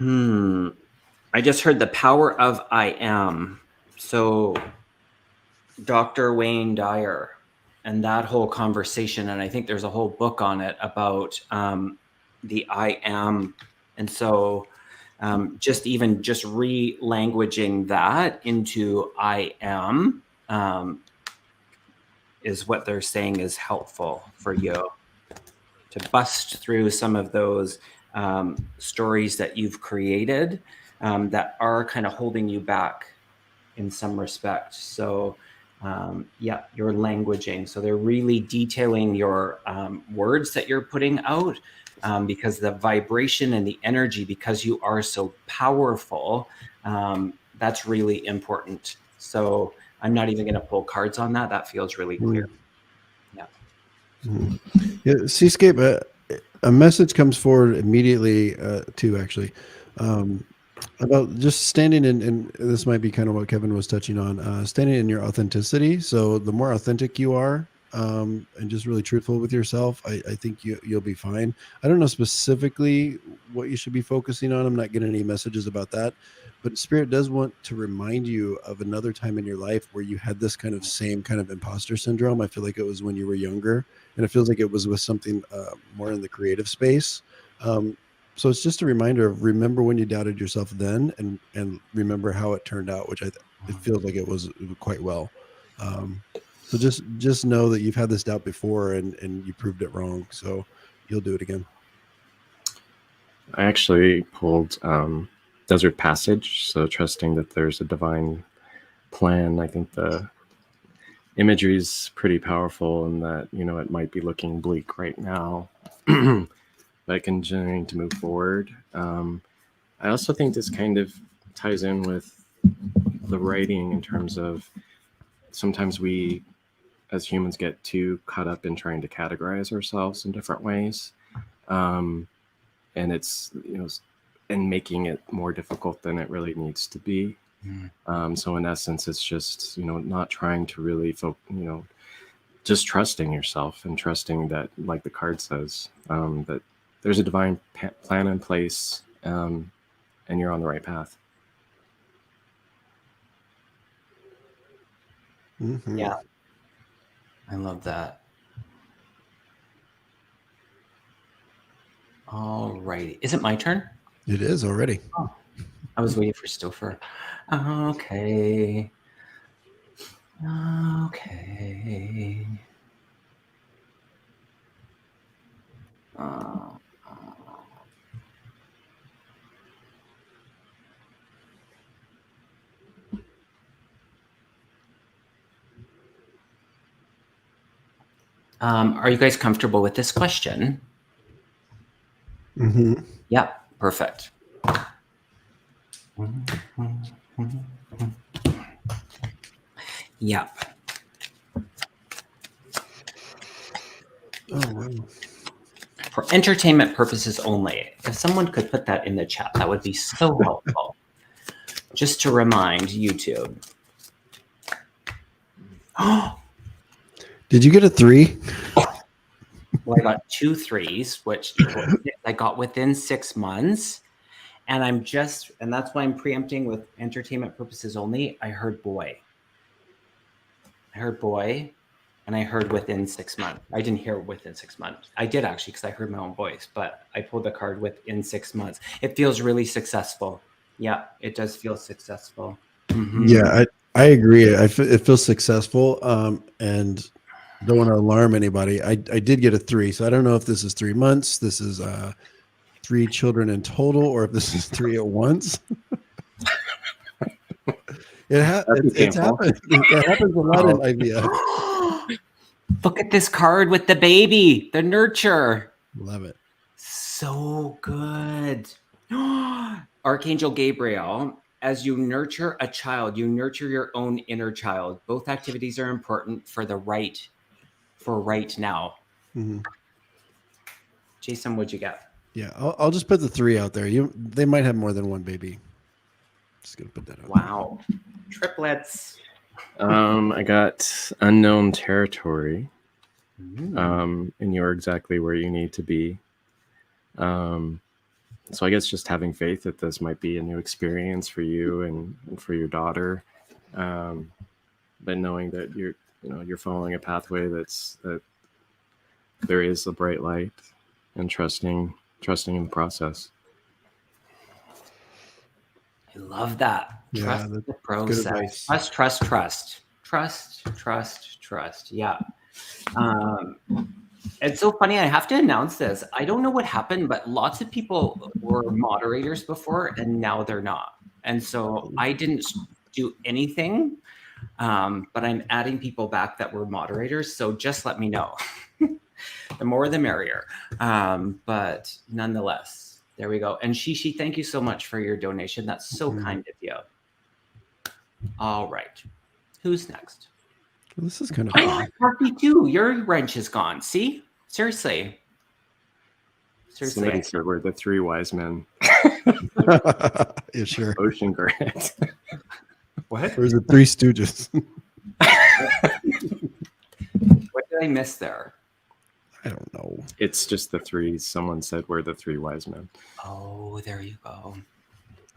S1: I just heard the power of I am. So Dr. Wayne Dyer and that whole conversation, and I think there's a whole book on it about the I am. And so just re-languaging that into I am is what they're saying is helpful for you to bust through some of those stories that you've created that are kind of holding you back in some respect. So your languaging. So they're really detailing your words that you're putting out. Because the vibration and the energy, because you are so powerful, that's really important. So I'm not even going to pull cards on that. That feels really clear.
S2: Yeah, Seascape, a message comes forward immediately too, actually, about just standing in, and this might be kind of what Kevin was touching on, standing in your authenticity. So the more authentic you are, and just really truthful with yourself, I think you'll be fine. I don't know specifically what you should be focusing on. I'm not getting any messages about that, but Spirit does want to remind you of another time in your life where you had this same kind of imposter syndrome. I feel like it was when you were younger, and it feels like it was with something more in the creative space. So it's just a reminder of remember when you doubted yourself then, and remember how it turned out, which it feels like it was quite well. So just know that you've had this doubt before and you proved it wrong. So you'll do it again.
S3: I actually pulled Desert Passage. So trusting that there's a divine plan. I think the imagery is pretty powerful in that, it might be looking bleak right now, but continuing to move forward. I also think this kind of ties in with the writing in terms of sometimes we as humans get too caught up in trying to categorize ourselves in different ways. And it's, and making it more difficult than it really needs to be. So in essence, it's just, not trying to really just trusting yourself and trusting that, like the card says, that there's a divine plan in place, and you're on the right path.
S2: Mm-hmm.
S1: Yeah. I love that. All righty. Is it my turn?
S2: It is already.
S1: Oh, I was waiting for Stouffer. Okay. Okay. Are you guys comfortable with this question?
S2: Mm-hmm.
S1: Yeah, perfect. Yeah.
S2: Oh, wow.
S1: For entertainment purposes only. If someone could put that in the chat, that would be so helpful. Just to remind YouTube.
S2: Did you get a 3?
S1: Well, I got 2 3s, which equals I got within 6 months. And that's why I'm preempting with entertainment purposes only. I heard boy. And I heard within 6 months. I didn't hear within 6 months. I did actually, because I heard my own voice, but I pulled the card within 6 months. It feels really successful. Yeah, it does feel successful. Mm-hmm.
S2: Yeah, I agree. It feels successful. And don't want to alarm anybody. I did get a 3, so I don't know if this is 3 months. This is 3 children in total, or if this is 3 at once. It's happened. It happens a lot in IVF.
S1: Look at this card with the baby, the nurture.
S2: Love it.
S1: So good. Archangel Gabriel, as you nurture a child, you nurture your own inner child. Both activities are important for right now.
S2: Mm-hmm.
S1: Jason, what'd you get?
S2: Yeah, I'll just put the 3 out there. They might have more than one baby. Just gonna put that out.
S1: Wow. Triplets.
S3: I got unknown territory. And you're exactly where you need to be. So I guess just having faith that this might be a new experience for you and for your daughter. But knowing that you're following a pathway that there is a bright light, and trusting in the process.
S1: I love that. Trust the process. Trust. Yeah. It's so funny. I have to announce this. I don't know what happened, but lots of people were moderators before and now they're not. And so I didn't do anything, but I'm adding people back that were moderators. So just let me know. The more the merrier. But nonetheless, there we go. And Shishi, thank you so much for your donation. That's so kind of you. All right. Who's next?
S2: Well, this is kind of fun.
S1: Harpy too. Your wrench is gone. See? Seriously.
S3: Somebody said we're the 3 wise men.
S2: Yeah, sure.
S3: Ocean Grant.
S1: What?
S2: Or is it 3 Stooges?
S1: What did I miss there?
S2: I don't know.
S3: It's just the 3. Someone said we're the 3 wise men.
S1: Oh, there you go.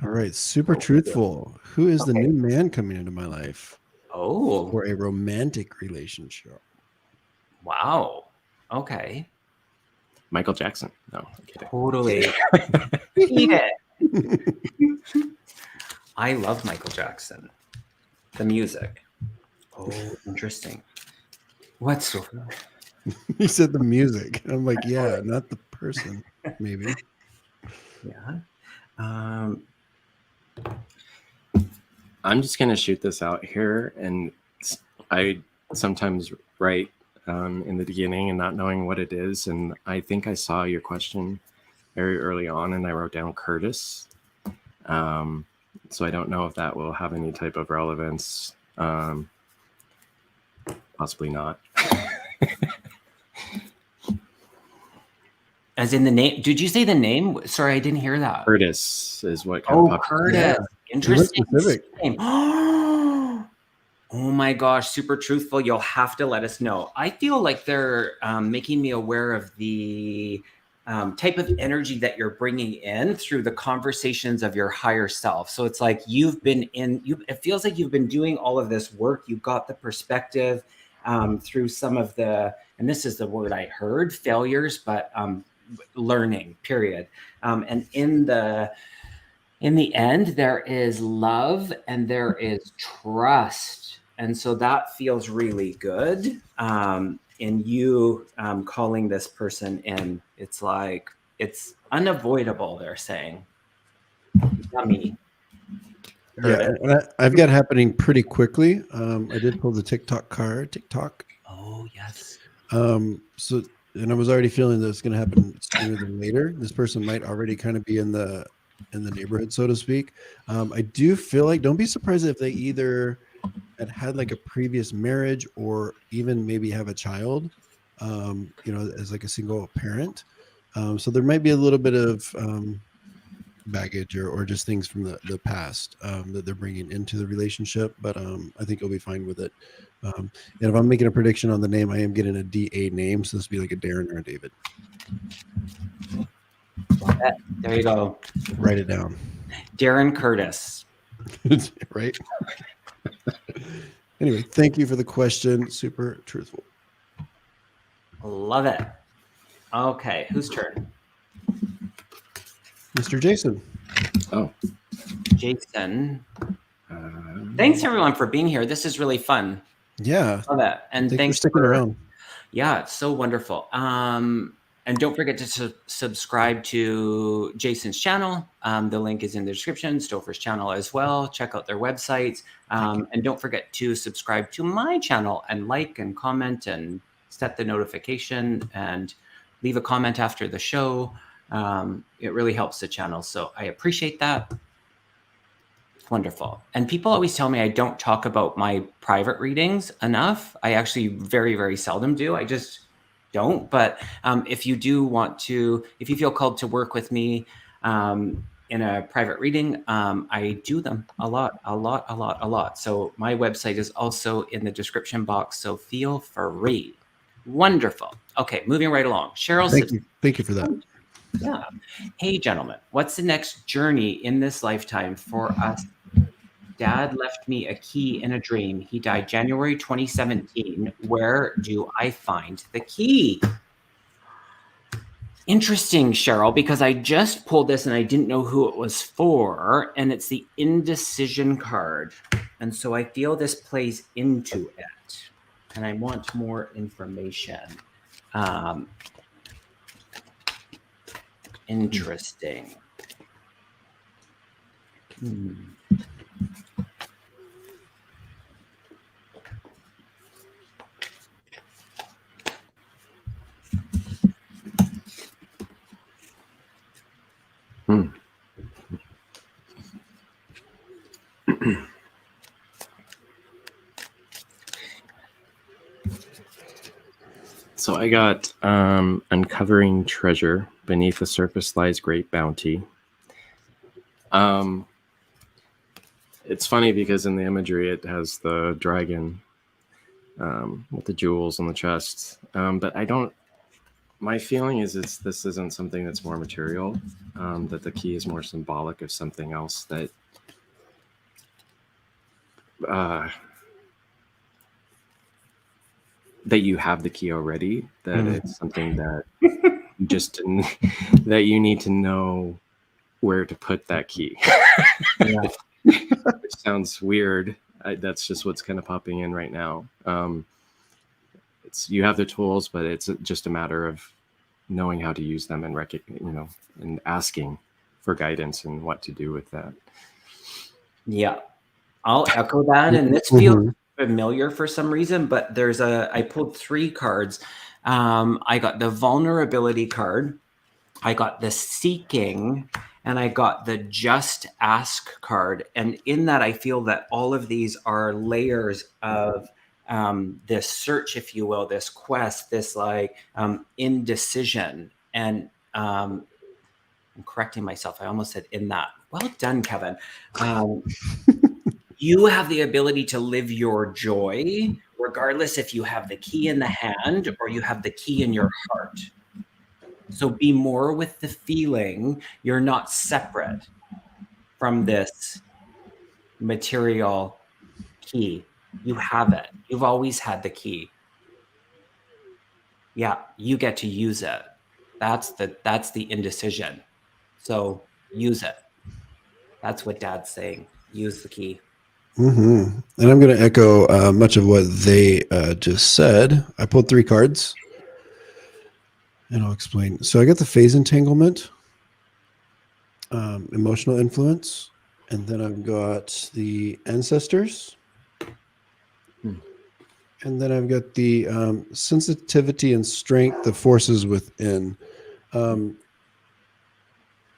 S2: All right. Super truthful. Who is the new man coming into my life?
S1: Oh.
S2: For a romantic relationship.
S1: Wow. Okay.
S3: Michael Jackson. No, I'm kidding.
S1: Totally. Eat it. I love Michael Jackson. The music. Oh, interesting. What's so funny?
S2: He said the music. I'm like, yeah, not the person, maybe.
S1: Yeah.
S3: I'm just going to shoot this out here. And I sometimes write in the beginning and not knowing what it is. And I think I saw your question very early on and I wrote down Curtis. So I don't know if that will have any type of relevance. Possibly not.
S1: As in the name? Did you say the name? Sorry, I didn't hear that.
S3: Curtis is what kind of
S1: Curtis.
S2: Yeah.
S1: Interesting
S2: Specific.
S1: name. Oh my gosh, super truthful. You'll have to let us know. I feel like they're making me aware of the type of energy that you're bringing in through the conversations of your higher self. So it's like it feels like you've been doing all of this work. You got the perspective through some of the, and this is the word I heard, failures, but learning, period. And in the end, there is love and there is trust. And so that feels really good. In you calling this person in, it's like, it's unavoidable, they're saying. Yummy.
S2: Yeah, and I've got happening pretty quickly. I did pull the TikTok card. TikTok.
S1: Oh, yes.
S2: So, and I was already feeling that it's going to happen sooner than later. This person might already kind of be in the neighborhood, so to speak. I do feel like, don't be surprised if they either had like a previous marriage or even maybe have a child, as like a single parent. So there might be a little bit of baggage or just things from the past that they're bringing into the relationship, but I think you'll be fine with it. And if I'm making a prediction on the name, I am getting a DA name, so this would be like a Darren or a David.
S1: There you go.
S2: Write it down.
S1: Darren Curtis.
S2: Right. Anyway, thank you for the question. Super truthful.
S1: Love it. Okay, whose turn?
S2: Mr. Jason.
S3: Oh,
S1: Jason. Thanks everyone for being here. This is really fun.
S2: Yeah.
S1: Love it. And thanks
S2: for sticking around.
S1: Yeah, it's so wonderful. And don't forget to subscribe to Jason's channel. The link is in the description. Stouffer's channel as well. Check out their websites. And don't forget to subscribe to my channel and like and comment and set the notification and leave a comment after the show. It really helps the channel. So I appreciate that. Wonderful. And people always tell me I don't talk about my private readings enough. I actually very, very seldom do. I just don't. But if you do want to, if you feel called to work with me in a private reading, I do them a lot. So my website is also in the description box. So feel free. Wonderful. Okay, moving right along. Cheryl says,
S2: Thank you for that.
S1: Yeah. Hey, gentlemen, what's the next journey in this lifetime for us? Dad left me a key in a dream. He died January 2017. Where do I find the key? Interesting, Cheryl, because I just pulled this and I didn't know who it was for, and it's the indecision card. And so I feel this plays into it, and I want more information. Interesting.
S3: So I got uncovering treasure. Beneath the surface lies great bounty. It's funny because in the imagery it has the dragon with the jewels on the chest. But I don't. My feeling is this isn't something that's more material. That the key is more symbolic of something else that. That you have the key already. That it's something that you just didn't. That you need to know where to put that key.
S1: Yeah.
S3: Which sounds weird. That's just what's kind of popping in right now. You have the tools, but it's just a matter of knowing how to use them and and asking for guidance and what to do with that.
S1: Yeah, I'll echo that. And this feels familiar for some reason, but I pulled 3 cards. I got the vulnerability card. I got the seeking, and I got the Just Ask card. And in that, I feel that all of these are layers of this search, if you will, this quest, this like indecision. And I'm correcting myself. I almost said in that. Well done, Kevin. You have the ability to live your joy, regardless if you have the key in the hand or you have the key in your heart. So be more with the feeling. You're not separate from this material key. You have it. You've always had the key. Yeah, you get to use it. That's the indecision. So use it. That's what Dad's saying. Use the key.
S2: Mm-hmm. And I'm going to echo much of what they just said. I pulled 3 cards, and I'll explain. So I got the phase entanglement, emotional influence, and then I've got the ancestors. And then I've got the sensitivity and strength, the forces within.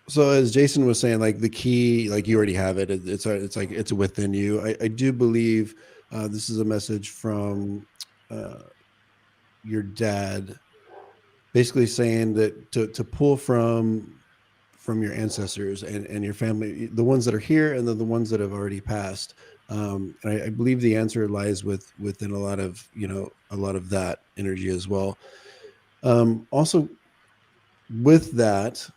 S2: So as Jason was saying, like the key, like you already have it. It's like it's within you. I do believe this is a message from your dad, basically saying that to pull from your ancestors and your family, the ones that are here and then the ones that have already passed. I believe the answer lies within a lot of that energy as well. Also, with that,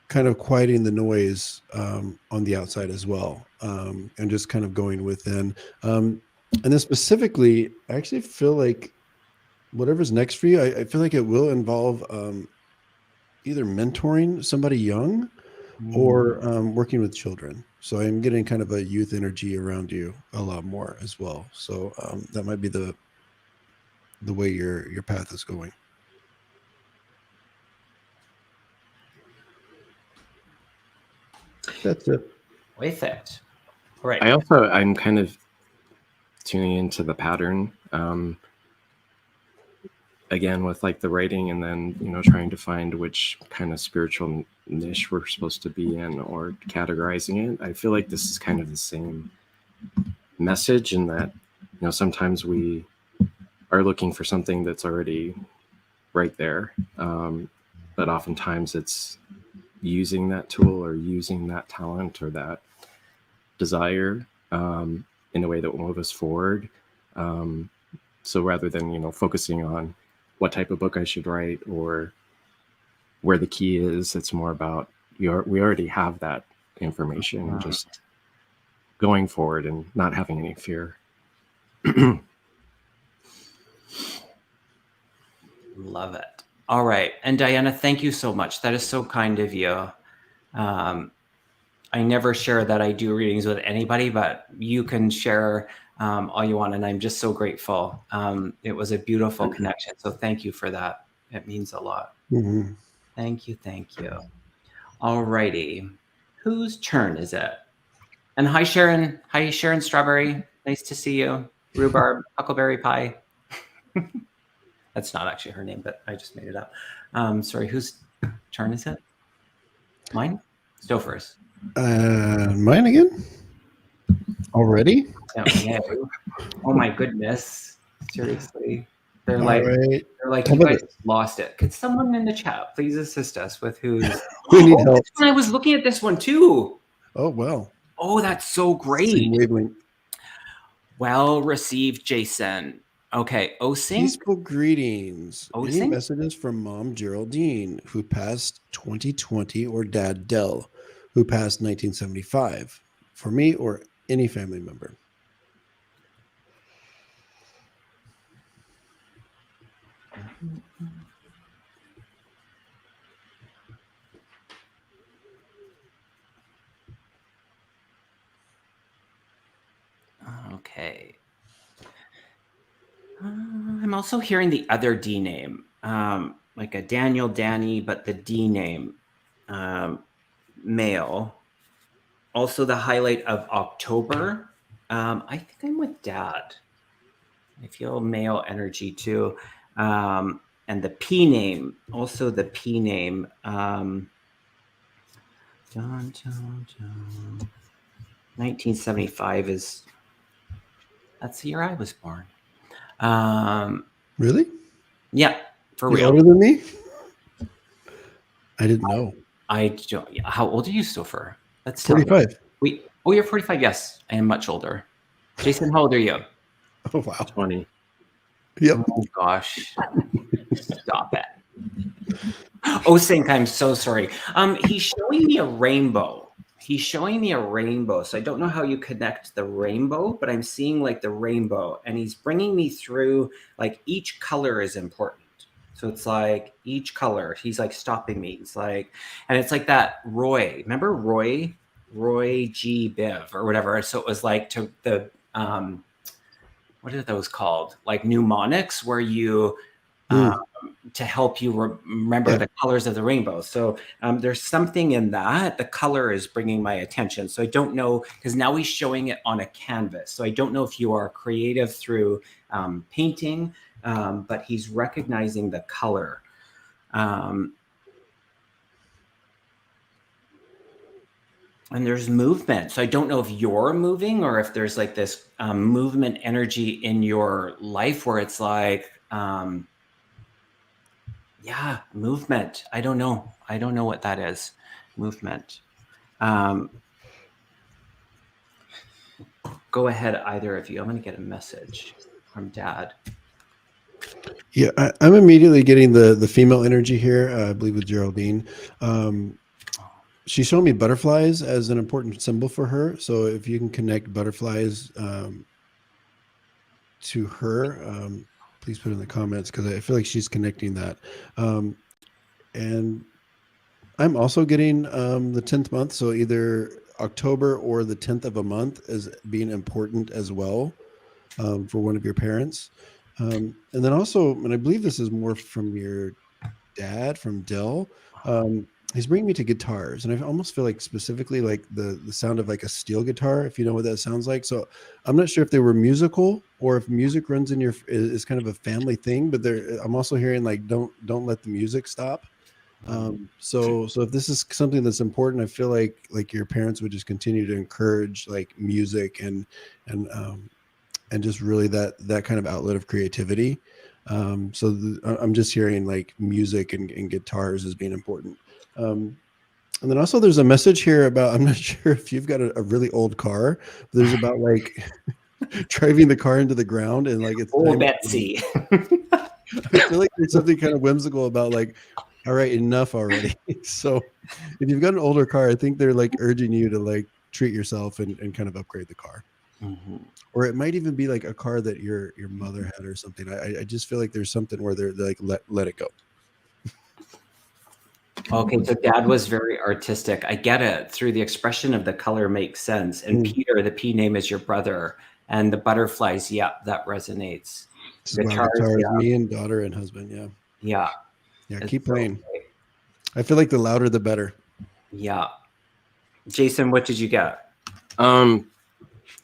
S2: kind of quieting the noise on the outside as well, and just kind of going within. And then specifically, I actually feel like whatever's next for you, I feel like it will involve either mentoring somebody young or working with children. So I'm getting kind of a youth energy around you a lot more as well. So that might be the way your path is going. That's it.
S1: With it. All right.
S3: I'm kind of tuning into the pattern. Again, with like the writing and then, trying to find which kind of spiritual niche we're supposed to be in or categorizing it. I feel like this is kind of the same message in that, sometimes we are looking for something that's already right there. But oftentimes it's using that tool or using that talent or that desire in a way that will move us forward. So rather than, focusing on what type of book I should write or where the key is, it's more about we already have that information and just going forward and not having any fear.
S1: Love it. All right. And Diana, thank you so much. That is so kind of you. I never share that I do readings with anybody, but you can share all you want. And I'm just so grateful. It was a beautiful connection. So thank you for that. It means a lot.
S2: Mm-hmm.
S1: Thank you. Thank you. All righty. Whose turn is it? And hi, Sharon. Hi, Sharon Strawberry. Nice to see you. Rhubarb, Huckleberry Pie. That's not actually her name, but I just made it up. Sorry, whose turn is it? Mine? Stowe first.
S2: Mine again? Already?
S1: Yeah. Oh my goodness. Seriously. They're
S2: All
S1: like,
S2: right.
S1: you guys lost it. Could someone in the chat please assist us with who's
S2: We need help.
S1: I was looking at this one too.
S2: Oh, well.
S1: Oh, that's so great.
S2: Same wavelength.
S1: Well received, Jason. Okay, Osing.
S2: Peaceful greetings.
S1: Osing?
S2: Any messages from Mom Geraldine, who passed 2020, or Dad Dell, who passed 1975, for me or any family member?
S1: Okay. I'm also hearing the other D name, like a Daniel, Danny, but the D name, male. Also the highlight of October. I think I'm with Dad. I feel male energy too. And the P name, also the P name. Dun, dun, dun. 1975 that's the year I was born.
S2: Really?
S1: Yeah, for
S2: You're
S1: real.
S2: older than me? I didn't know.
S1: I don't. How old are you, Stouffer? Let's tell me.
S2: 45.
S1: You're 45. Yes, I am much older. Jason, how old are you?
S2: Oh, wow.
S3: 20.
S2: Yep.
S1: Oh gosh, stop it. Oh, Sink, I'm so sorry. He's showing me a rainbow. So I don't know how you connect the rainbow, but I'm seeing like the rainbow, and he's bringing me through like each color is important. So it's like each color, he's like stopping me. It's like, and it's like that Roy. Remember Roy G. Biv or whatever. So it was like to the what are those called? Like mnemonics, where you to help you remember the colors of the rainbow. So there's something in that. The color is bringing my attention. So I don't know, because now he's showing it on a canvas. So I don't know if you are creative through painting, but he's recognizing the color. And there's movement. So I don't know if you're moving or if there's like this movement energy in your life where it's like, yeah, movement. I don't know what that is. Movement. Go ahead, either of you. I'm going to get a message from Dad.
S2: Yeah, I'm immediately getting the female energy here, I believe with Geraldine. She showed me butterflies as an important symbol for her. So if you can connect butterflies to her, please put it in the comments, because I feel like she's connecting that. And I'm also getting the 10th month. So either October or the 10th of a month as being important as well for one of your parents. And then also, and I believe this is more from your dad, from Dell. He's bringing me to guitars, and I almost feel like specifically like the sound of like a steel guitar, if you know what that sounds like. So I'm not sure if they were musical or if music runs in your is kind of a family thing, but I'm also hearing like don't let the music stop. So if this is something that's important, I feel like your parents would just continue to encourage like music and just really that kind of outlet of creativity. I'm just hearing like music and guitars as being important. And then also there's a message here about, I'm not sure if you've got a really old car, but there's about like driving the car into the ground and like it's
S1: Betsy.
S2: I feel like there's something kind of whimsical about like, all right, enough already. So if you've got an older car, I think they're like urging you to like treat yourself and kind of upgrade the car. Mm-hmm. Or it might even be like a car that your mother had or something. I just feel like there's something where they're like, let it go.
S1: Okay, so Dad was very artistic. I get it. Through the expression of the color makes sense. And Peter, the P name is your brother. And the butterflies, yeah, that resonates.
S2: Guitars, me and daughter and husband, yeah. Keep playing. Okay. I feel like the louder the better.
S1: Yeah. Jason, what did you get?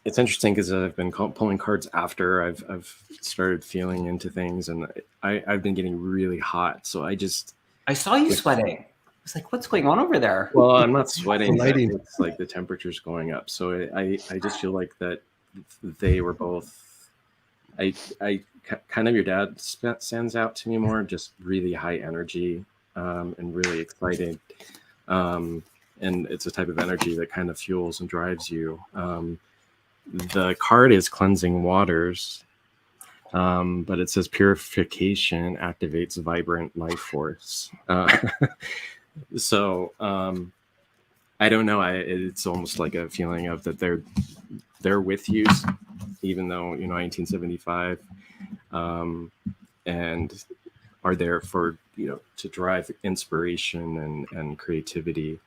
S3: It's interesting because I've been pulling cards after I've started feeling into things, and I've been getting really hot. So
S1: I saw you sweating. I was like, what's going on over there?
S3: Well, I'm not sweating. It's like the temperature's going up. So I just feel like that they were both. I kind of, your dad stands out to me more, just really high energy and really excited. And it's a type of energy that kind of fuels and drives you. The card is Cleansing Waters, but it says purification activates vibrant life force. So I don't know. It's almost like a feeling of that they're with you, even though 1975, and are there for to drive inspiration and creativity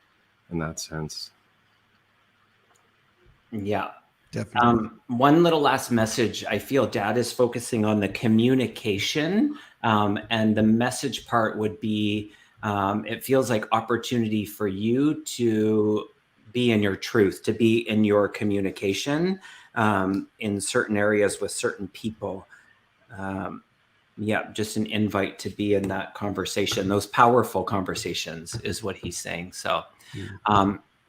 S3: in that sense.
S1: Yeah.
S2: Definitely.
S1: One little last message. I feel Dad is focusing on the communication, and the message part would be, it feels like opportunity for you to be in your truth, to be in your communication in certain areas with certain people. Just an invite to be in that conversation. Those powerful conversations is what he's saying. So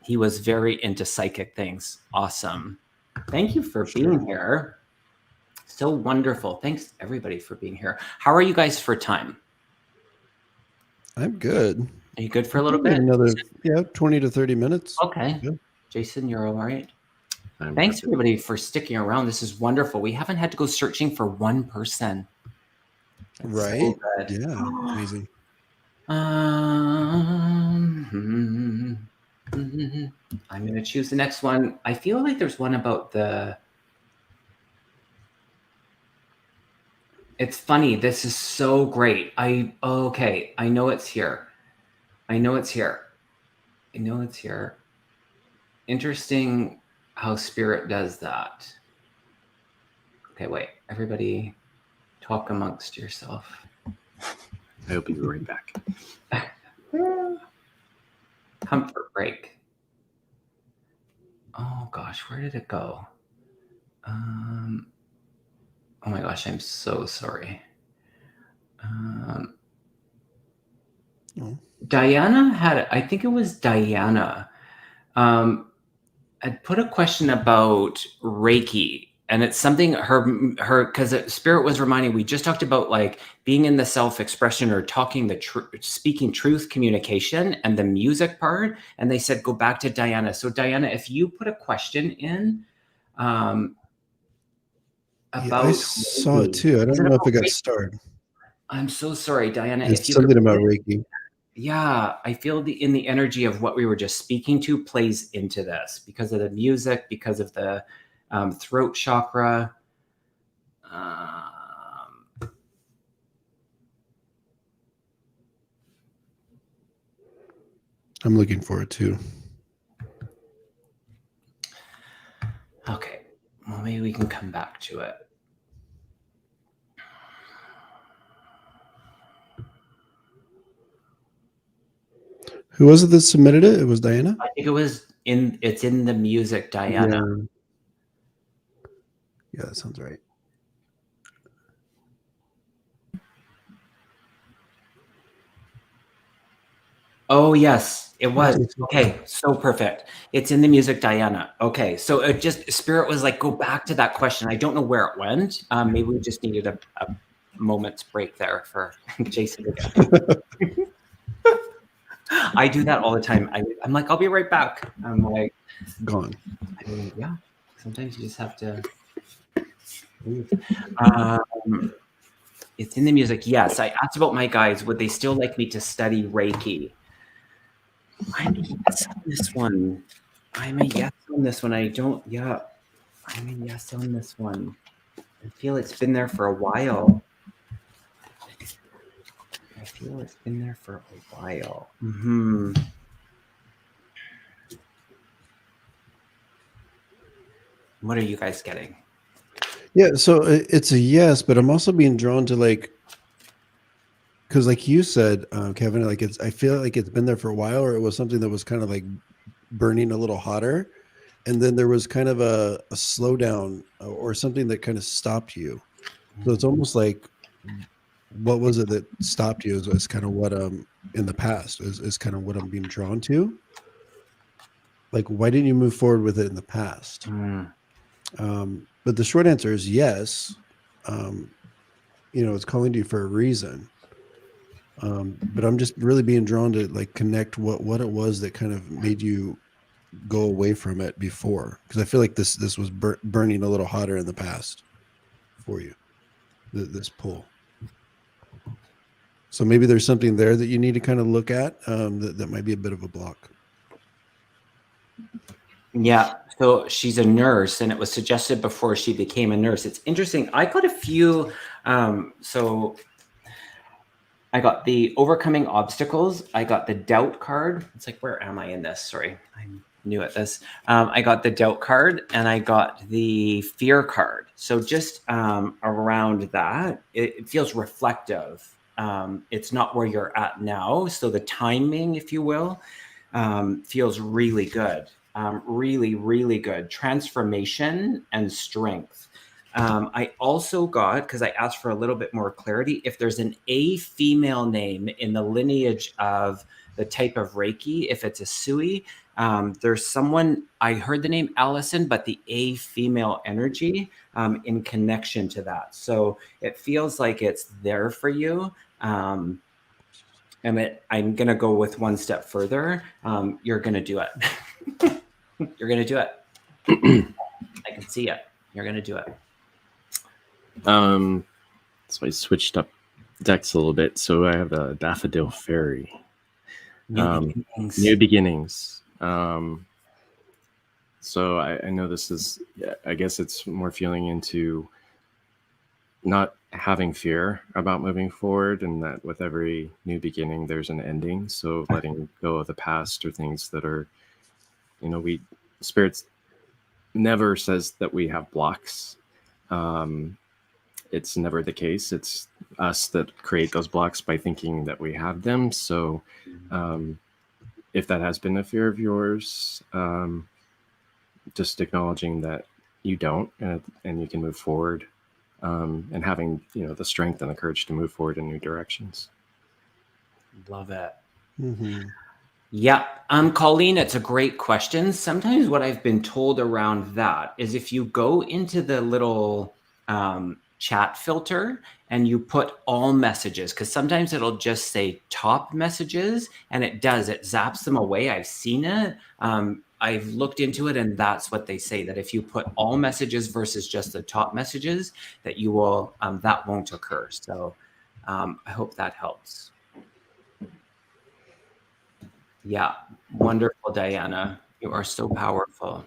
S1: He was very into psychic things. Awesome. Thank you for being here. So wonderful. Thanks everybody for being here. How are you guys for time?
S2: I'm good.
S1: Are you good for a little bit?
S2: Another 20 to 30 minutes.
S1: Okay.
S2: Yeah.
S1: Jason, you're all right?
S3: I'm
S1: Thanks
S3: happy.
S1: everybody for sticking around. This is wonderful. We haven't had to go searching for one person. That's
S2: Right?
S1: so good.
S2: Yeah. Amazing.
S1: I'm going to choose the next one. I feel like there's one about the... It's funny. This is so great. Okay. I know it's here. I know it's here. Interesting how spirit does that. Okay, wait. Everybody talk amongst yourself.
S3: I hope you'll be right back.
S1: Comfort break. Oh gosh, where did it go? Oh my gosh, I'm so sorry. Diana had, I think it was Diana, I'd put a question about Reiki, and it's something her because spirit was reminding. We just talked about like being in the self-expression or talking speaking truth communication and the music part, and they said go back to Diana. So Diana, if you put a question in about
S2: I saw it too. I don't know if it got started.
S1: I'm so sorry, Diana.
S2: It's something about Reiki.
S1: Yeah, I feel in the energy of what we were just speaking to plays into this because of the music, because of the throat chakra.
S2: I'm looking for it too.
S1: Okay, well, maybe we can come back to it.
S2: Who was it that submitted it? It was Diana?
S1: I think it's in the music, Diana.
S2: Yeah, that sounds right.
S1: Oh, yes, it was. Okay, so perfect. It's in the music, Diana. Okay, so it just, spirit was like, go back to that question. I don't know where it went. Maybe we just needed a moment's break there for Jason again. I do that all the time. I'm like, I'll be right back. I'm like,
S2: gone.
S1: Yeah, sometimes you just have to leave. It's in the music. Yes, I asked about my guys. Would they still like me to study Reiki? I'm a yes on this one. I'm a yes on this one. I'm a yes on this one. I feel it's been there for a while. Mm-hmm. What are you guys getting?
S2: Yeah, so it's a yes, but I'm also being drawn to because like you said, Kevin, like I feel like it's been there for a while, or it was something that was kind of like burning a little hotter, and then there was kind of a slowdown or something that kind of stopped you. So it's almost like, what was it that stopped you? Is kind of what in the past is kind of what I'm being drawn to. Like, why didn't you move forward with it in the past? But the short answer is yes. It's calling to you for a reason. But I'm just really being drawn to like connect what it was that kind of made you go away from it before, because I feel like this was burning a little hotter in the past for you, this pull. So maybe there's something there that you need to kind of look at that might be a bit of a block.
S1: Yeah, so she's a nurse, and it was suggested before she became a nurse. It's interesting. I got a few, so I got the overcoming obstacles. I got the doubt card. It's like, where am I in this? Sorry, I'm new at this. I got the doubt card, and I got the fear card. So just around that, it feels reflective. It's not where you're at now. So the timing, if you will, feels really good. Really, really good. Transformation and strength. I also got, because I asked for a little bit more clarity, if there's a female name in the lineage of the type of Reiki, if it's a Sui, There's someone, I heard the name Allison, but the A female energy in connection to that. So it feels like it's there for you. And I'm going to go with one step further. You're going to do it. You're going to do it. I can see it. You're going to do it.
S3: So I switched up decks a little bit. So I have a Daffodil Fairy. New beginnings. So I know this is, I guess it's more feeling into not having fear about moving forward, and that with every new beginning, there's an ending. So letting go of the past or things that are, spirits never says that we have blocks. It's never the case. It's us that create those blocks by thinking that we have them. So if that has been a fear of yours, just acknowledging that you don't, and you can move forward, and having, the strength and the courage to move forward in new directions.
S1: Love it.
S2: Mm-hmm.
S1: Yeah. Colleen, it's a great question. Sometimes what I've been told around that is if you go into the little chat filter and you put all messages, because sometimes it'll just say top messages, and it zaps them away. I've seen it. I've looked into it, and that's what they say, that if you put all messages versus just the top messages, that you will, that won't occur. So I hope that helps. Yeah. Wonderful, Diana. You are so powerful.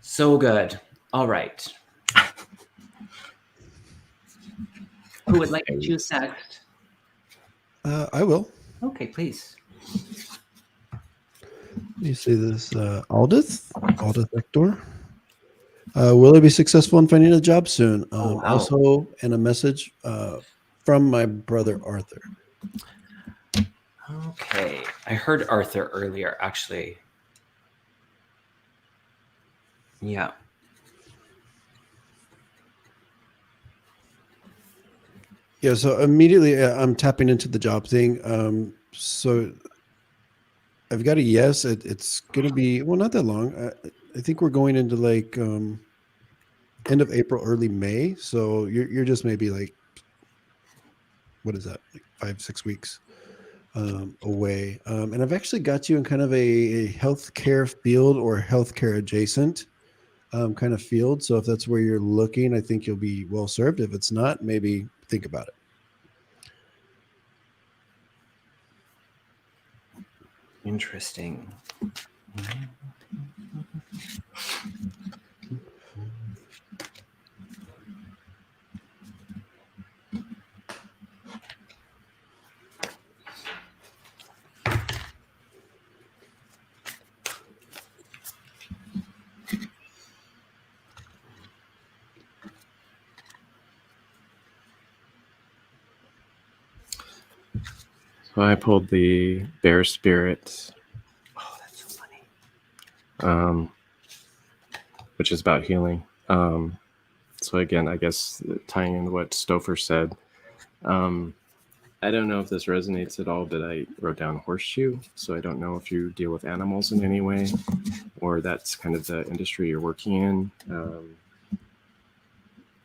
S1: So good. All right. Who would like to choose next?
S2: I will.
S1: Okay, please.
S2: You see this, Aldith Hector. Will I be successful in finding a job soon?
S1: Wow.
S2: Also, and a message from my brother Arthur.
S1: Okay, I heard Arthur earlier, actually. Yeah.
S2: Yeah, so immediately I'm tapping into the job thing. So I've got a yes. It's going to be, well, not that long. I think we're going into like end of April, early May. So you're just maybe like, what is that? Like 5-6 weeks away. And I've actually got you in kind of a healthcare field or healthcare adjacent kind of field. So if that's where you're looking, I think you'll be well served. If it's not, maybe think about it.
S1: Interesting.
S3: So I pulled the Bear Spirit.
S1: Oh, that's so funny.
S3: Which is about healing. So again, I guess tying in what Stouffer said, I don't know if this resonates at all, but I wrote down horseshoe. So I don't know if you deal with animals in any way, or that's kind of the industry you're working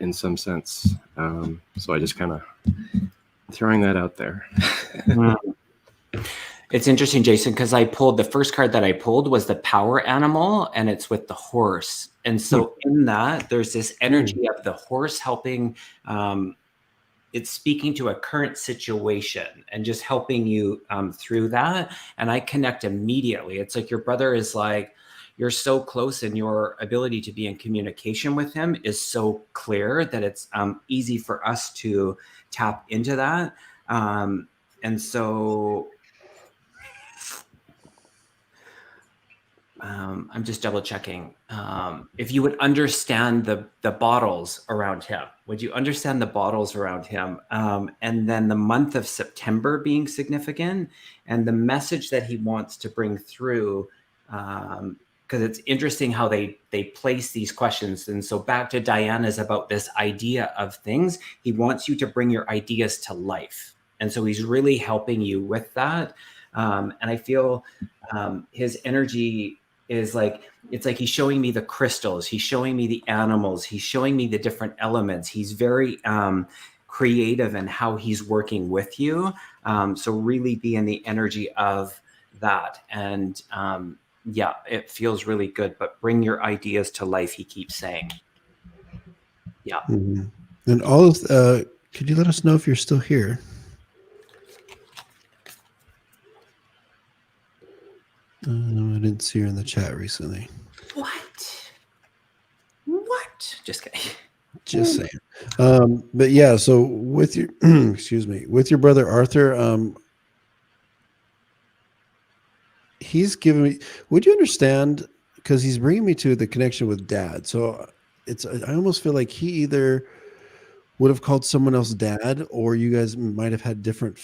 S3: in some sense. So I just kind of throwing that out there.
S1: It's interesting, Jason, because the first card that I pulled was the power animal, and it's with the horse. And so in that, there's this energy of the horse helping, it's speaking to a current situation and just helping you through that. And I connect immediately. It's like your brother is like, you're so close, and your ability to be in communication with him is so clear that it's easy for us to tap into that. And so I'm just double checking. If you would understand the bottles around him, would you understand the bottles around him? And then the month of September being significant, and the message that he wants to bring through, because it's interesting how they place these questions. And so back to Diana's about this idea of things, he wants you to bring your ideas to life. And so he's really helping you with that. And I feel his energy is like, it's like he's showing me the crystals, he's showing me the animals, he's showing me the different elements. He's very creative in how he's working with you. So really be in the energy of that. And yeah, it feels really good, but bring your ideas to life, he keeps saying. Yeah.
S2: Mm-hmm. And all of, could you let us know if you're still here? I didn't see her in the chat recently.
S1: What? Just kidding.
S2: Just saying. But yeah, so with your excuse me, with your brother Arthur, he's giving me, would you understand, because he's bringing me to the connection with dad. So I almost feel like he either would have called someone else dad, or you guys might have had different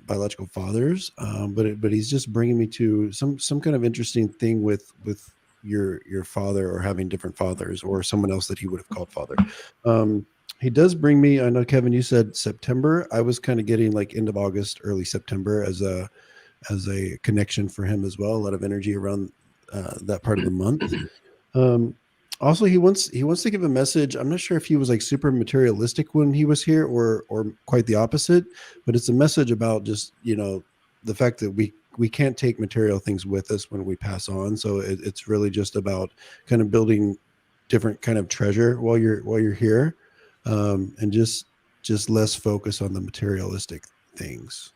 S2: biological fathers. But he's just bringing me to some kind of interesting thing with your father, or having different fathers, or someone else that he would have called father. He does bring me, I know, Kevin, you said September. I was kind of getting like end of August, early September as a connection for him as well. A lot of energy around that part of the month. Also, he wants to give a message. I'm not sure if he was like super materialistic when he was here, or quite the opposite, but it's a message about just, the fact that we can't take material things with us when we pass on. So it's really just about kind of building different kind of treasure while you're here, and just less focus on the materialistic things.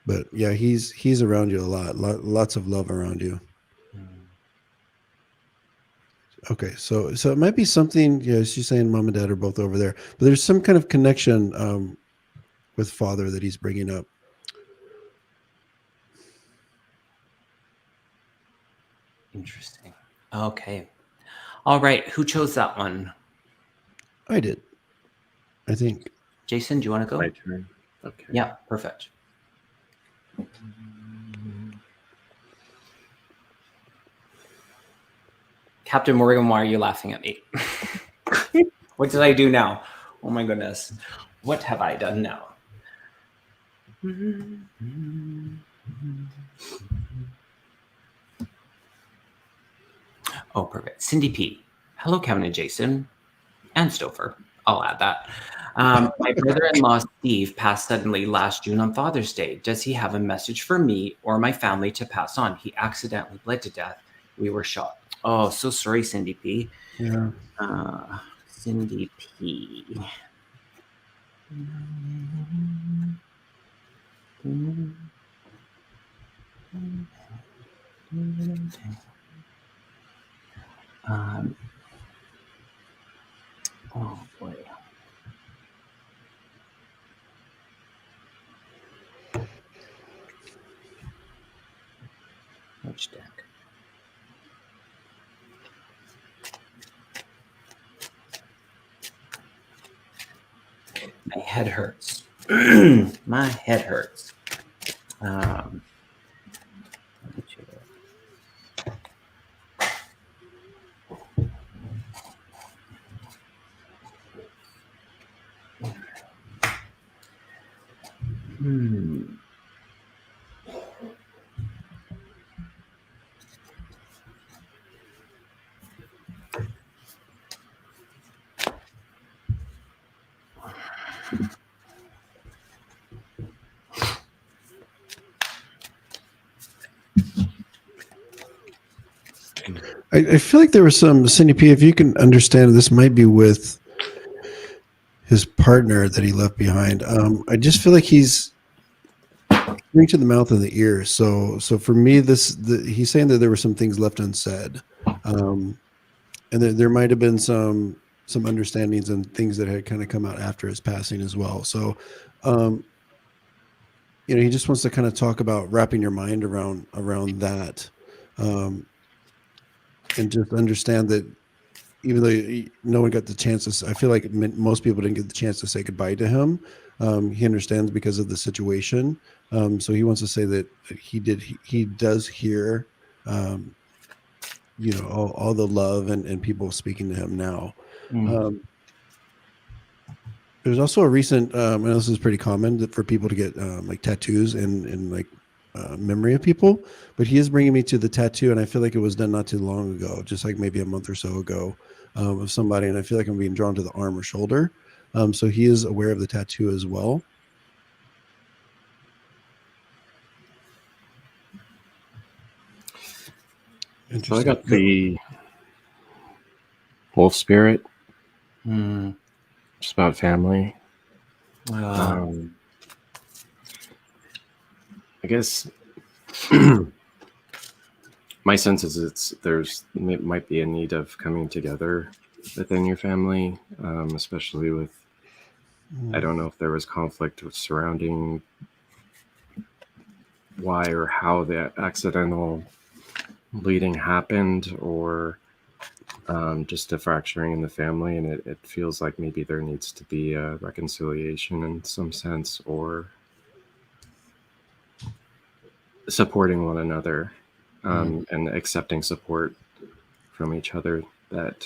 S2: But yeah, he's around you a lot. Lots of love around you. Okay, so it might be something. Yeah, she's saying mom and dad are both over there, but there's some kind of connection with father that he's bringing up.
S1: Interesting. Okay. All right. Who chose that one?
S2: I did, I think.
S1: Jason, do you want to go?
S3: My turn. Okay.
S1: Yeah, perfect. Captain Morgan, why are you laughing at me? What did I do now? Oh my goodness. What have I done now? Oh, perfect. Cindy P. Hello, Kevin and Jason. And Stouffer. I'll add that. My brother-in-law, Steve, passed suddenly last June on Father's Day. Does he have a message for me or my family to pass on? He accidentally bled to death. We were shocked. Oh, so sorry, Cindy P.
S2: Yeah.
S1: Cindy P. Oh boy. Which deck? My head hurts. My head hurts.
S2: I feel like there was some, Cindy P, if you can understand, this might be with his partner that he left behind. I just feel like he's coming to the mouth and the ear. So for me, he's saying that there were some things left unsaid, and there might have been some understandings and things that had kind of come out after his passing as well. So, he just wants to kind of talk about wrapping your mind around that. And just understand that even though no one got the chance to, I feel like most people didn't get the chance to say goodbye to him. He understands because of the situation. So he wants to say that he does hear, all the love and people speaking to him now. There's also a recent, I know this is pretty common for people to get like tattoos and like memory of people, but he is bringing me to the tattoo, and I feel like it was done not too long ago, just like maybe a month or so ago, of somebody, and I feel like I'm being drawn to the arm or shoulder. So he is aware of the tattoo as well.
S3: So I got the wolf spirit. Just about family. I guess my sense is it might be a need of coming together within your family, especially with, I don't know if there was conflict surrounding why or how the accidental bleeding happened, or just a fracturing in the family, and it feels like maybe there needs to be a reconciliation in some sense, or supporting one another, and accepting support from each other, that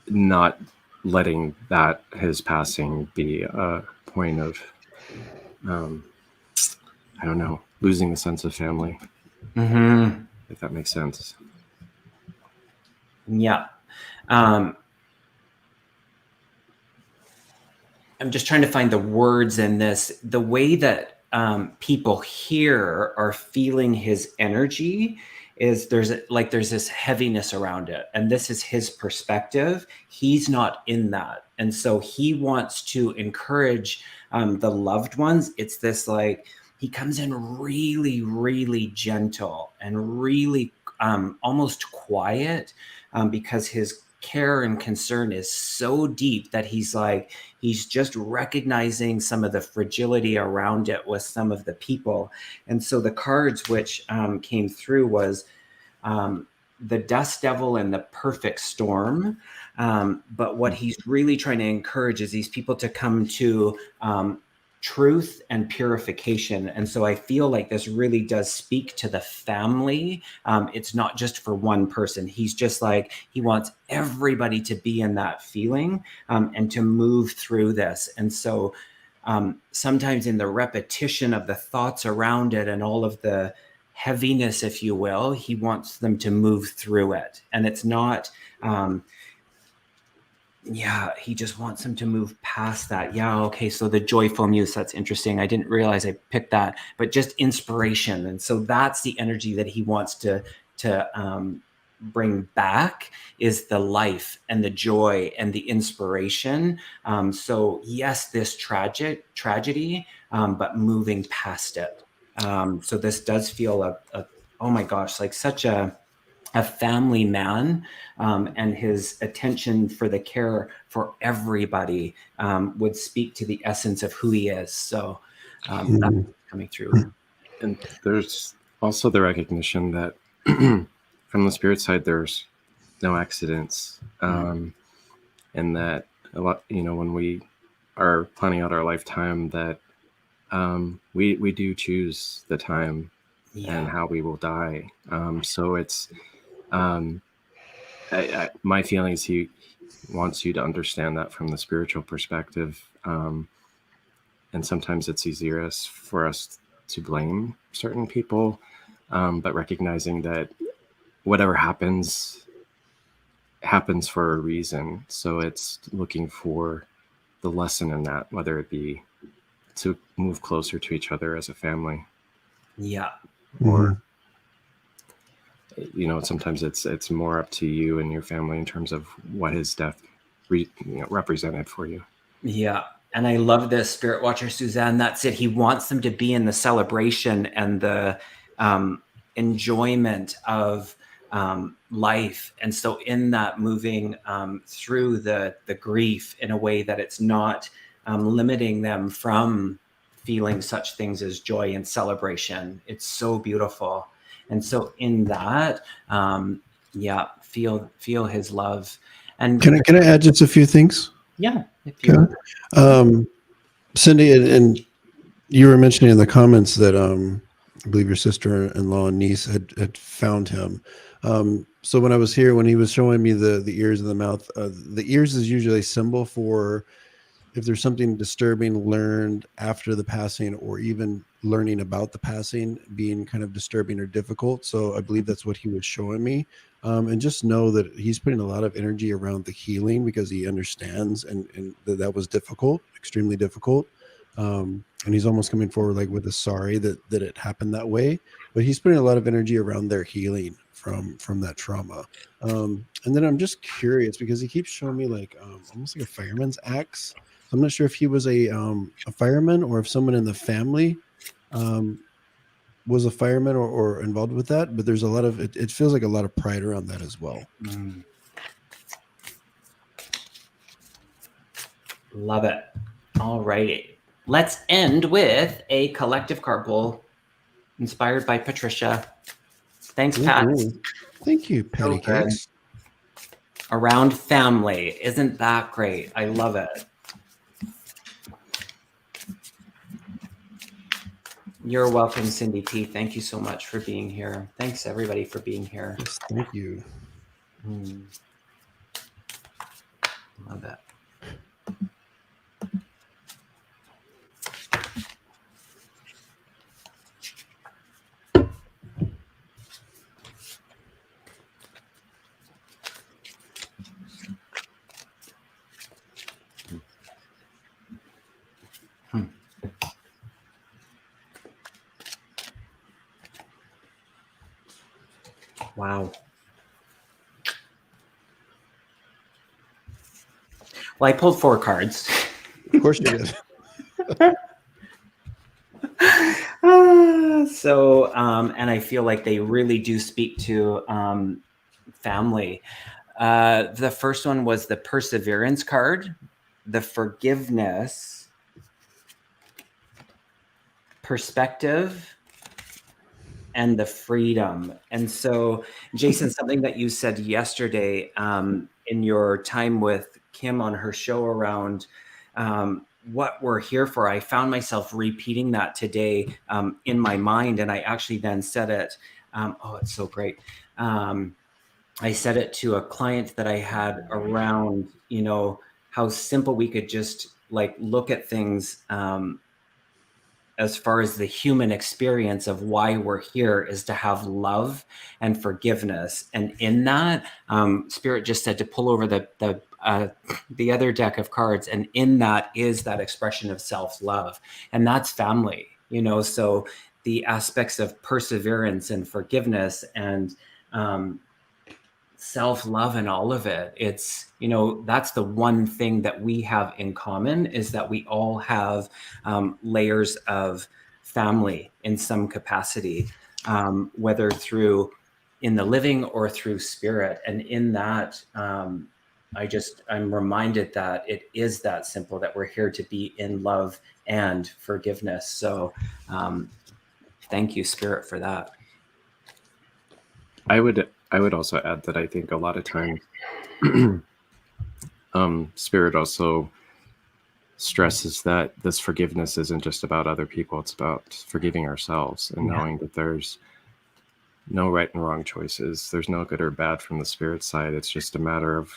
S3: not letting that his passing be a point of I don't know, losing the sense of family. If that makes sense.
S1: Yeah. I'm just trying to find the words in this. The way that people here are feeling his energy is there's this heaviness around it. And this is his perspective. He's not in that. And so he wants to encourage the loved ones. It's this like, he comes in really, really gentle and really almost quiet, because his care and concern is so deep that he's just recognizing some of the fragility around it with some of the people. And so the cards which came through was the Dust Devil and the Perfect Storm. But what he's really trying to encourage is these people to come to truth and purification. And so I feel like this really does speak to the family. It's not just for one person. He's just like, he wants everybody to be in that feeling and to move through this. And so sometimes in the repetition of the thoughts around it and all of the heaviness, if you will, he wants them to move through it. And it's not, he just wants them to move past that. Yeah, okay, so the joyful muse, that's interesting. I didn't realize I picked that, but just inspiration. And so that's the energy that he wants to bring back, is the life and the joy and the inspiration. So yes, this tragedy, but moving past it. So this does feel oh my gosh, like such a family man, and his attention for the care for everybody would speak to the essence of who he is. So that's coming through.
S3: And there's also the recognition that from the spirit side, there's no accidents, and that a lot, when we are planning out our lifetime, that we do choose the time and how we will die. So it's my feeling is he wants you to understand that from the spiritual perspective, and sometimes it's easier for us to blame certain people, but recognizing that whatever happens for a reason. So it's looking for the lesson in that, whether it be to move closer to each other as a family, or sometimes it's more up to you and your family in terms of what his death represented for you.
S1: Yeah. And I love this, Spirit Watcher Suzanne. That's it. He wants them to be in the celebration and the enjoyment of life. And so in that, moving through the grief in a way that it's not limiting them from feeling such things as joy and celebration. It's so beautiful. And so in that, feel his love. And
S2: can I add just a few things?
S1: Yeah. If you
S2: Cindy, and you were mentioning in the comments that I believe your sister-in-law and niece had found him. So when I was here, when he was showing me the ears and the mouth, the ears is usually a symbol for if there's something disturbing learned after the passing, or even learning about the passing being kind of disturbing or difficult. So I believe that's what he was showing me. And just know that he's putting a lot of energy around the healing, because he understands and that was difficult, extremely difficult. And he's almost coming forward like with a sorry that it happened that way, but he's putting a lot of energy around their healing from that trauma. And then I'm just curious because he keeps showing me like almost like a fireman's axe. So I'm not sure if he was a fireman, or if someone in the family was a fireman or involved with that. But there's a lot of it feels like a lot of pride around that as well.
S1: Love it. All righty. Let's end with a collective card pull inspired by Patricia. Thanks, Pat.
S2: Thank you, Patty Cakes.
S1: Around family. Isn't that great? I love it. You're welcome, Cindy P. Thank you so much for being here. Thanks, everybody, for being here.
S2: Yes, thank you.
S1: Love it. Wow. Well, I pulled 4 cards.
S2: Of course you did.
S1: And I feel like they really do speak to family. The first one was the perseverance card, the forgiveness, perspective, and the freedom. And so, Jason, something that you said yesterday in your time with Kim on her show around what we're here for, I found myself repeating that today in my mind. And I actually then said it. Oh, it's so great. I said it to a client that I had around, how simple we could just like look at things as far as the human experience of why we're here is to have love and forgiveness. And in that, Spirit just said to pull over the other deck of cards. And in that is that expression of self-love. And that's family, so the aspects of perseverance and forgiveness and self-love and all of it, it's that's the one thing that we have in common, is that we all have layers of family in some capacity, whether through in the living or through spirit. And in that I'm reminded that it is that simple, that we're here to be in love and forgiveness. So thank you, Spirit, for that.
S3: I would also add that I think a lot of times Spirit also stresses that this forgiveness isn't just about other people, it's about forgiving ourselves and knowing that there's no right and wrong choices. There's no good or bad from the Spirit side. It's just a matter of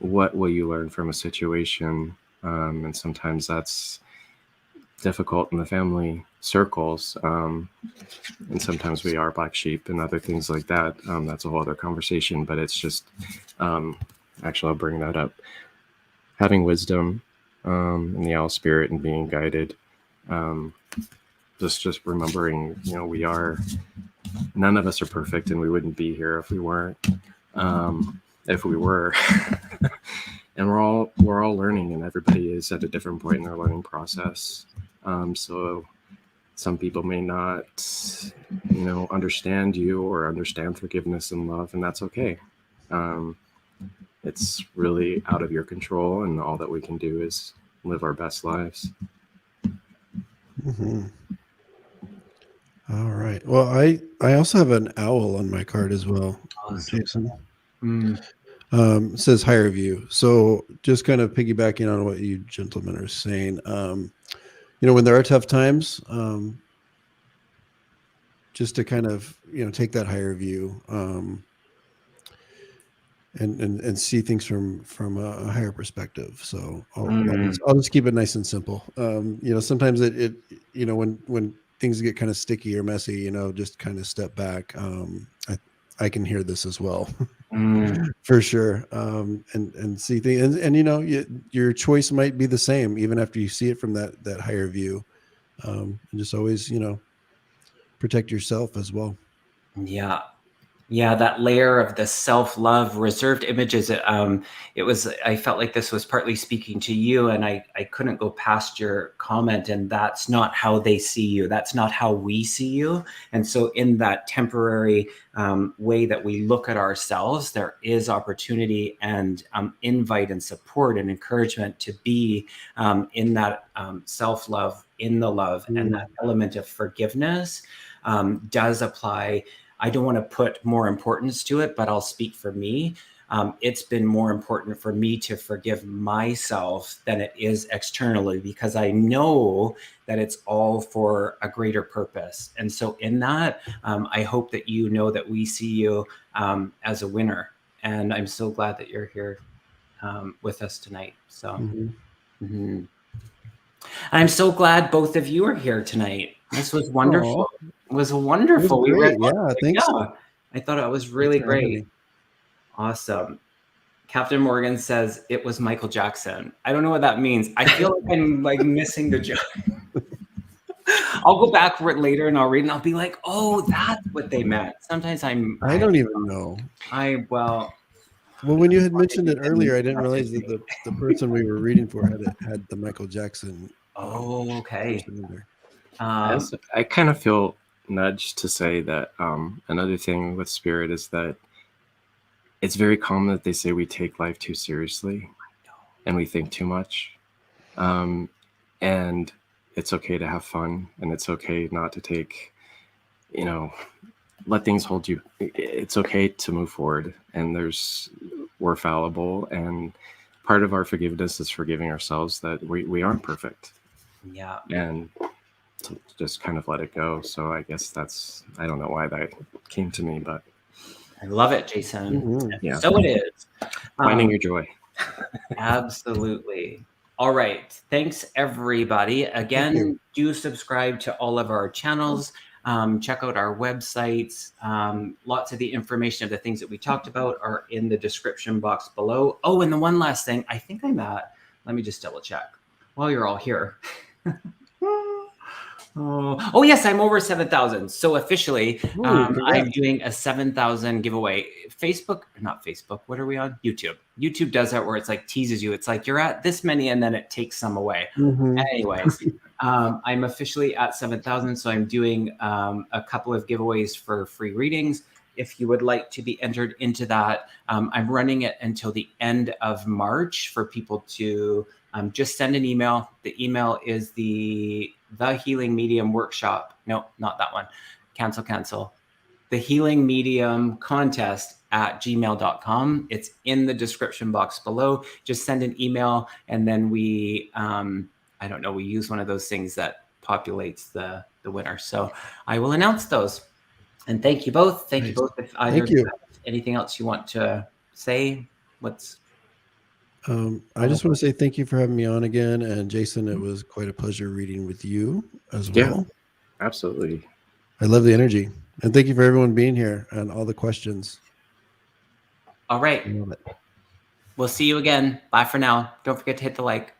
S3: what will you learn from a situation. And sometimes that's difficult in the family circles, and sometimes we are black sheep and other things like that. That's a whole other conversation, but it's just actually I'll bring that up, having wisdom in the owl spirit and being guided, just remembering none of us are perfect, and we wouldn't be here if we weren't, if we were. And we're all learning, and everybody is at a different point in their learning process. So some people may not, understand you or understand forgiveness and love, and that's okay. It's really out of your control, and all that we can do is live our best lives.
S2: Mm-hmm. All right. Well, I also have an owl on my card as well, Jason. It says higher view. So just kind of piggybacking on what you gentlemen are saying, when there are tough times, just to kind of, take that higher view. and see things from a higher perspective. So
S1: Mm.
S2: I'll just keep it nice and simple. Sometimes it when things get kind of sticky or messy, just kind of step back. I can hear this as well.
S1: Mm.
S2: For sure. And see things, and your choice might be the same even after you see it from that higher view. And just always, protect yourself as well.
S1: Yeah. Yeah, that layer of the self-love, reserved images. I felt like this was partly speaking to you, and I couldn't go past your comment. And that's not how they see you. That's not how we see you. And so, in that temporary way that we look at ourselves, there is opportunity and invite and support and encouragement to be in that self-love, in the love, and that element of forgiveness does apply. I don't want to put more importance to it, but I'll speak for me. It's been more important for me to forgive myself than it is externally, because I know that it's all for a greater purpose. And so in that, I hope that you know that we see you as a winner. And I'm so glad that you're here with us tonight. So I'm so glad both of you are here tonight. This was wonderful.
S2: Aww.
S1: It was
S2: It
S1: wonderful.
S2: was
S1: We read
S2: great. Yeah. Thanks.
S1: Yeah, I thought it was
S2: Thanks
S1: really
S2: for having
S1: great.
S2: me.
S1: Awesome. Captain Morgan says it was Michael Jackson. I don't know what that means. I feel like I'm like missing the joke. I'll go back for it later and I'll read and I'll be like, oh, that's what they meant. Sometimes
S2: I don't even know.
S1: Well,
S2: when you had mentioned it earlier, I didn't realize that the person we were reading for had the Michael Jackson.
S1: Oh, okay.
S3: I kind of feel nudged to say that another thing with spirit is that it's very common that they say we take life too seriously and we think too much. And it's okay to have fun, and it's okay not to take, let things hold you. It's okay to move forward, and we're fallible, and part of our forgiveness is forgiving ourselves that we aren't perfect.
S1: Yeah.
S3: And to just kind of let it go. So I guess I don't know why that came to me, but
S1: I love it, Jason.
S3: Yeah.
S1: So it is.
S3: Finding your joy.
S1: Absolutely. All right. Thanks, everybody. Again, do subscribe to all of our channels. Check out our websites. Lots of the information of the things that we talked about are in the description box below. Oh, and the one last thing, I think I'm at, let me just double check while you're all here. Oh yes, I'm over 7,000. So officially, I'm doing a 7,000 giveaway. Not Facebook. What are we on? YouTube. YouTube does that where it's like teases you. It's like you're at this many and then it takes some away. Anyways, I'm officially at 7,000. So I'm doing a couple of giveaways for free readings. If you would like to be entered into that, I'm running it until the end of March for people to just send an email. The email is the Healing Medium Workshop. No, not that one. Cancel. The Healing Medium Contest at gmail.com. It's in the description box below. Just send an email, and then we, I don't know, we use one of those things that populates the winner. So I will announce those. And thank you both. Thank you both. If either of you have anything else you want to say,
S2: I just want to say thank you for having me on again. And Jason, it was quite a pleasure reading with you as well.
S3: Yeah, absolutely.
S2: I love the energy. And thank you for everyone being here and all the questions.
S1: All right. We'll see you again. Bye for now. Don't forget to hit the like.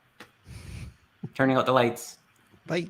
S1: Turning out the lights.
S2: Bye.